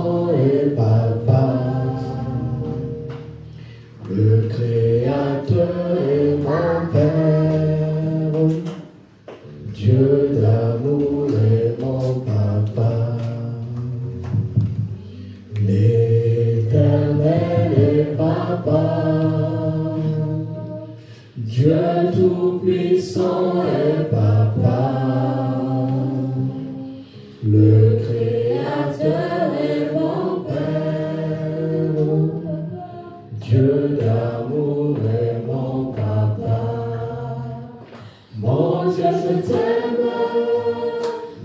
Tout-Puissant et Papa, le Créateur et mon Père, Dieu d'amour et mon Papa, l'Éternel et Papa, Dieu Tout-Puissant et Papa, le Créateur et mon Père, Dieu d'amour et mon Papa. Mon Dieu, je t'aime,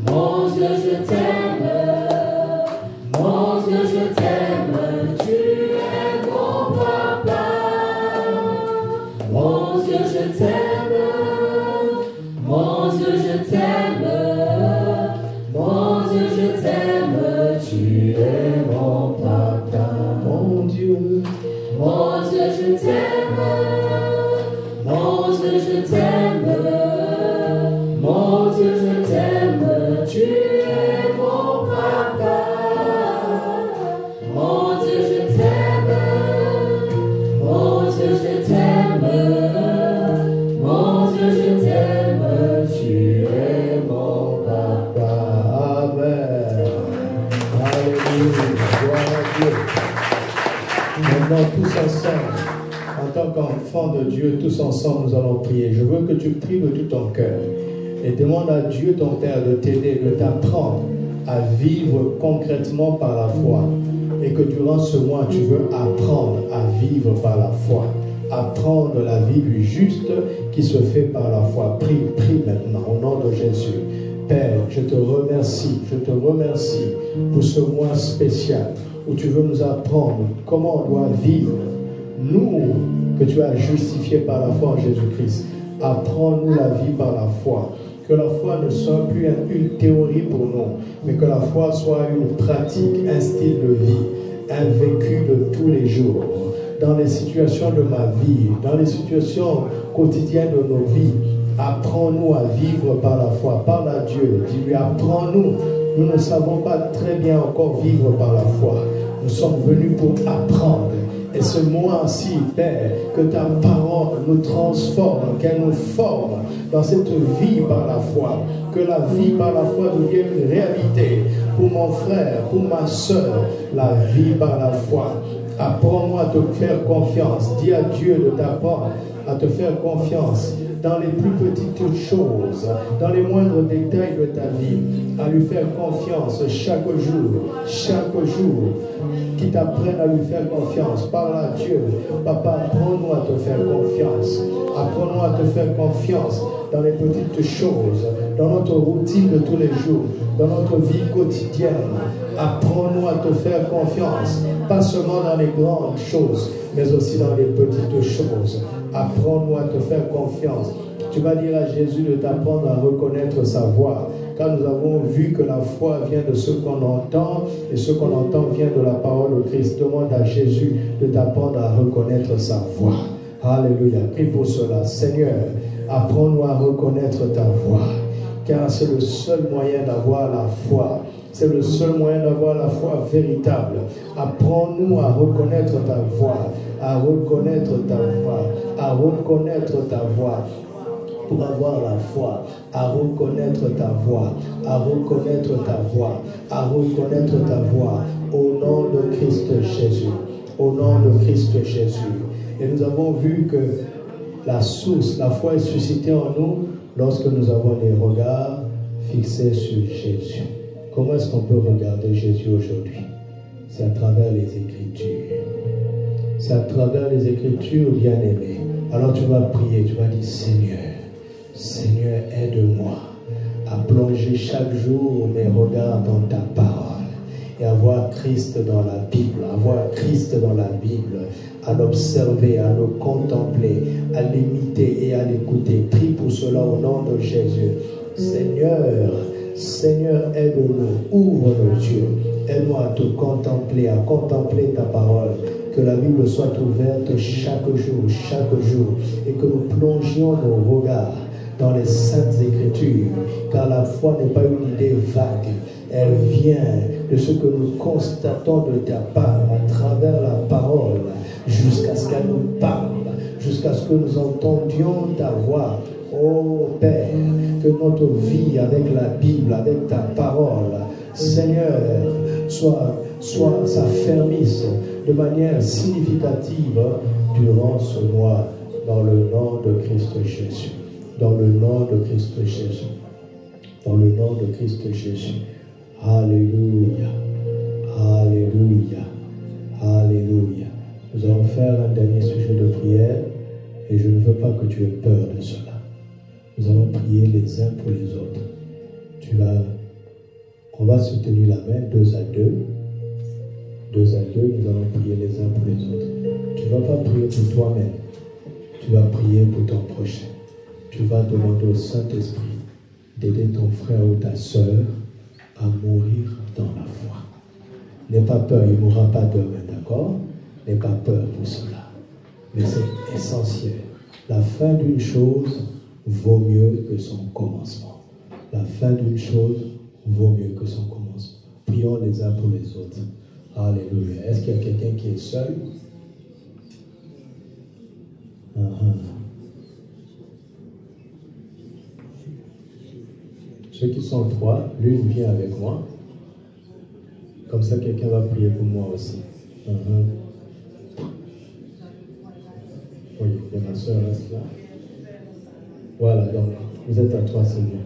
mon Dieu, je t'aime, mon Dieu, je t'aime, tu es mon Papa. Mon Dieu, je t'aime, mon Dieu, je t'aime, mon Dieu, je t'aime, tu es mon Papa. Mon Dieu, je t'aime, mon Dieu, je t'aime, mon Dieu, je t'aime, tu es mon Papa. Mon Dieu, je t'aime, mon Dieu, je t'aime, mon Dieu, je t'aime, tu es mon Papa. Amen. Alléluia. Gloire à Dieu. Maintenant, tous ensemble, en tant qu'enfants de Dieu, tous ensemble, nous allons prier. Je veux que tu pries de tout ton cœur et demande à Dieu, ton Père, de t'aider, de t'apprendre à vivre concrètement par la foi. Et que durant ce mois, tu veux apprendre à vivre par la foi. Apprendre la vie du juste qui se fait par la foi. Prie maintenant au nom de Jésus. Père, je te remercie pour ce mois spécial où tu veux nous apprendre comment on doit vivre. Nous, que tu as justifiés par la foi en Jésus-Christ, apprends-nous la vie par la foi. Que la foi ne soit plus une théorie pour nous, mais que la foi soit une pratique, un style de vie, un vécu de tous les jours. Dans les situations de ma vie, dans les situations quotidiennes de nos vies, apprends-nous à vivre par la foi. Parle à Dieu, dis-lui, apprends-nous. Nous ne savons pas très bien encore vivre par la foi. Nous sommes venus pour apprendre. Et ce mois-ci, Père, que ta parole nous transforme, qu'elle nous forme dans cette vie par la foi. Que la vie par la foi devienne une réalité pour mon frère, pour ma soeur, la vie par la foi. Apprends-moi à te faire confiance. Dis à Dieu de t'apprendre à te faire confiance dans les plus petites choses, dans les moindres détails de ta vie, à lui faire confiance chaque jour, qui t'apprenne à lui faire confiance. Parle à Dieu. Papa, apprends-nous à te faire confiance. Apprends-nous à te faire confiance dans les petites choses, dans notre routine de tous les jours, dans notre vie quotidienne. Apprends-nous à te faire confiance, pas seulement dans les grandes choses, mais aussi dans les petites choses. Apprends-nous à te faire confiance. Tu vas dire à Jésus de t'apprendre à reconnaître sa voix. Car nous avons vu que la foi vient de ce qu'on entend, et ce qu'on entend vient de la parole de Christ. Demande à Jésus de t'apprendre à reconnaître sa voix. Alléluia. Prie pour cela. Seigneur, apprends-nous à reconnaître ta voix. Car c'est le seul moyen d'avoir la foi. C'est le seul moyen d'avoir la foi véritable. Apprends-nous à reconnaître ta voix, à reconnaître ta voix, à reconnaître ta voix. Pour avoir la foi, à reconnaître ta voix, à reconnaître ta voix, à reconnaître ta voix, au nom de Christ Jésus, au nom de Christ Jésus. Et nous avons vu que la source, la foi est suscitée en nous lorsque nous avons les regards fixés sur Jésus. Comment est-ce qu'on peut regarder Jésus aujourd'hui? C'est à travers les Écritures. C'est à travers les Écritures, bien-aimés. Alors tu vas prier, tu vas dire, Seigneur, aide-moi à plonger chaque jour mes regards dans ta parole et à voir Christ dans la Bible, à voir Christ dans la Bible, à l'observer, à le contempler, à l'imiter et à l'écouter. Prie pour cela au nom de Jésus. Seigneur, aide-nous, ouvre nos yeux, aide-nous à te contempler, à contempler ta parole. Que la Bible soit ouverte chaque jour, et que nous plongions nos regards dans les Saintes Écritures, car la foi n'est pas une idée vague. Elle vient de ce que nous constatons de ta part à travers la parole, jusqu'à ce qu'elle nous parle, jusqu'à ce que nous entendions ta voix. Oh Père, que notre vie avec la Bible, avec ta parole, Seigneur, s'affermisse de manière significative durant ce mois, dans le nom de Christ Jésus. Dans le nom de Christ Jésus. Dans le nom de Christ Jésus. Alléluia. Alléluia. Alléluia. Nous allons faire un dernier sujet de prière et je ne veux pas que tu aies peur de cela. Nous allons prier les uns pour les autres. On va se tenir la main 2 à 2. 2 à 2, nous allons prier les uns pour les autres. Tu ne vas pas prier pour toi-même. Tu vas prier pour ton prochain. Tu vas demander au Saint-Esprit d'aider ton frère ou ta soeur à mourir dans la foi. N'aie pas peur, il ne mourra pas demain, d'accord? N'aie pas peur pour cela. Mais c'est essentiel. La fin d'une chose vaut mieux que son commencement. La fin d'une chose vaut mieux que son commencement. Prions les uns pour les autres. Alléluia. Est-ce qu'il y a quelqu'un qui est seul? Ceux qui sont 3, l'une vient avec moi. Comme ça, quelqu'un va prier pour moi aussi. Oui, et ma soeur reste là. Voilà, donc, vous êtes à 3, c'est bien.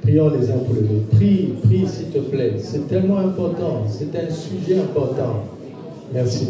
Prions les uns pour les autres. Prie s'il te plaît. C'est tellement important. C'est un sujet important. Merci.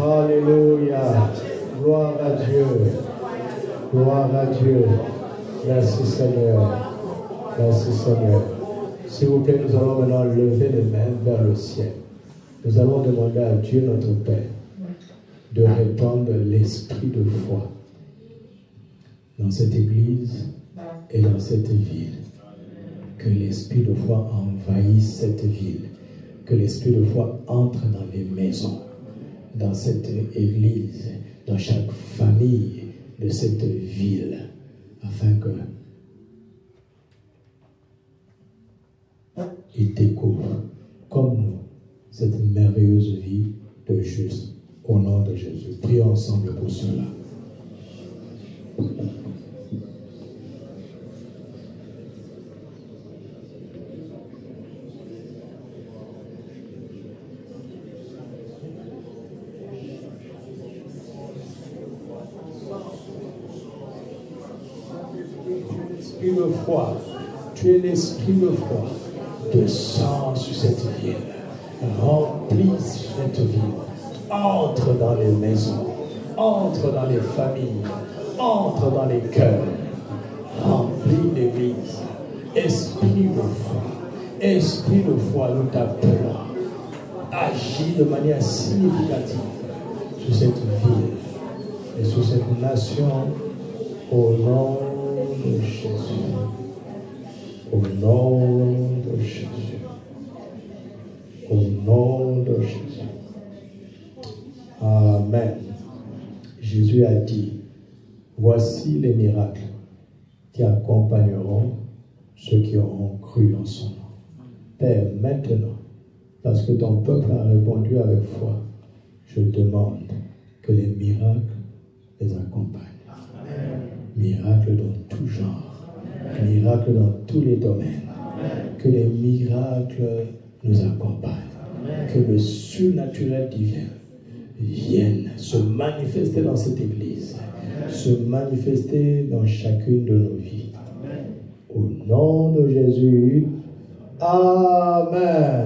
Alléluia. Gloire à Dieu. Gloire à Dieu. Merci Seigneur. Merci Seigneur. S'il vous plaît, nous allons maintenant lever les mains vers le ciel. Nous allons demander à Dieu notre Père de répandre l'esprit de foi dans cette église et dans cette ville. Que l'esprit de foi envahisse cette ville. Que l'esprit de foi entre dans les maisons, dans cette église, dans chaque famille de cette ville, afin que ils découvrent comme nous cette merveilleuse vie de juste au nom de Jésus. Prions ensemble pour cela. L'esprit de foi, tu es l'esprit de foi. Descends sur cette ville, remplis cette ville, entre dans les maisons, entre dans les familles, entre dans les cœurs, remplis l'église. Esprit de foi, nous t'appelons, agis de manière significative sur cette ville et sur cette nation au nom de Jésus. Au nom de Jésus. Au nom de Jésus. Amen. Jésus a dit, Voici les miracles qui accompagneront ceux qui auront cru en son nom. Père, maintenant, parce que ton peuple a répondu avec foi, je demande que les miracles les accompagnent. Amen. Miracles dans tout genre. Amen. Miracles dans tous les domaines. Amen. Que les miracles nous accompagnent. Amen. Que le surnaturel divin vienne se manifester dans cette église. Amen. Se manifester dans chacune de nos vies. Amen. Au nom de Jésus. Amen.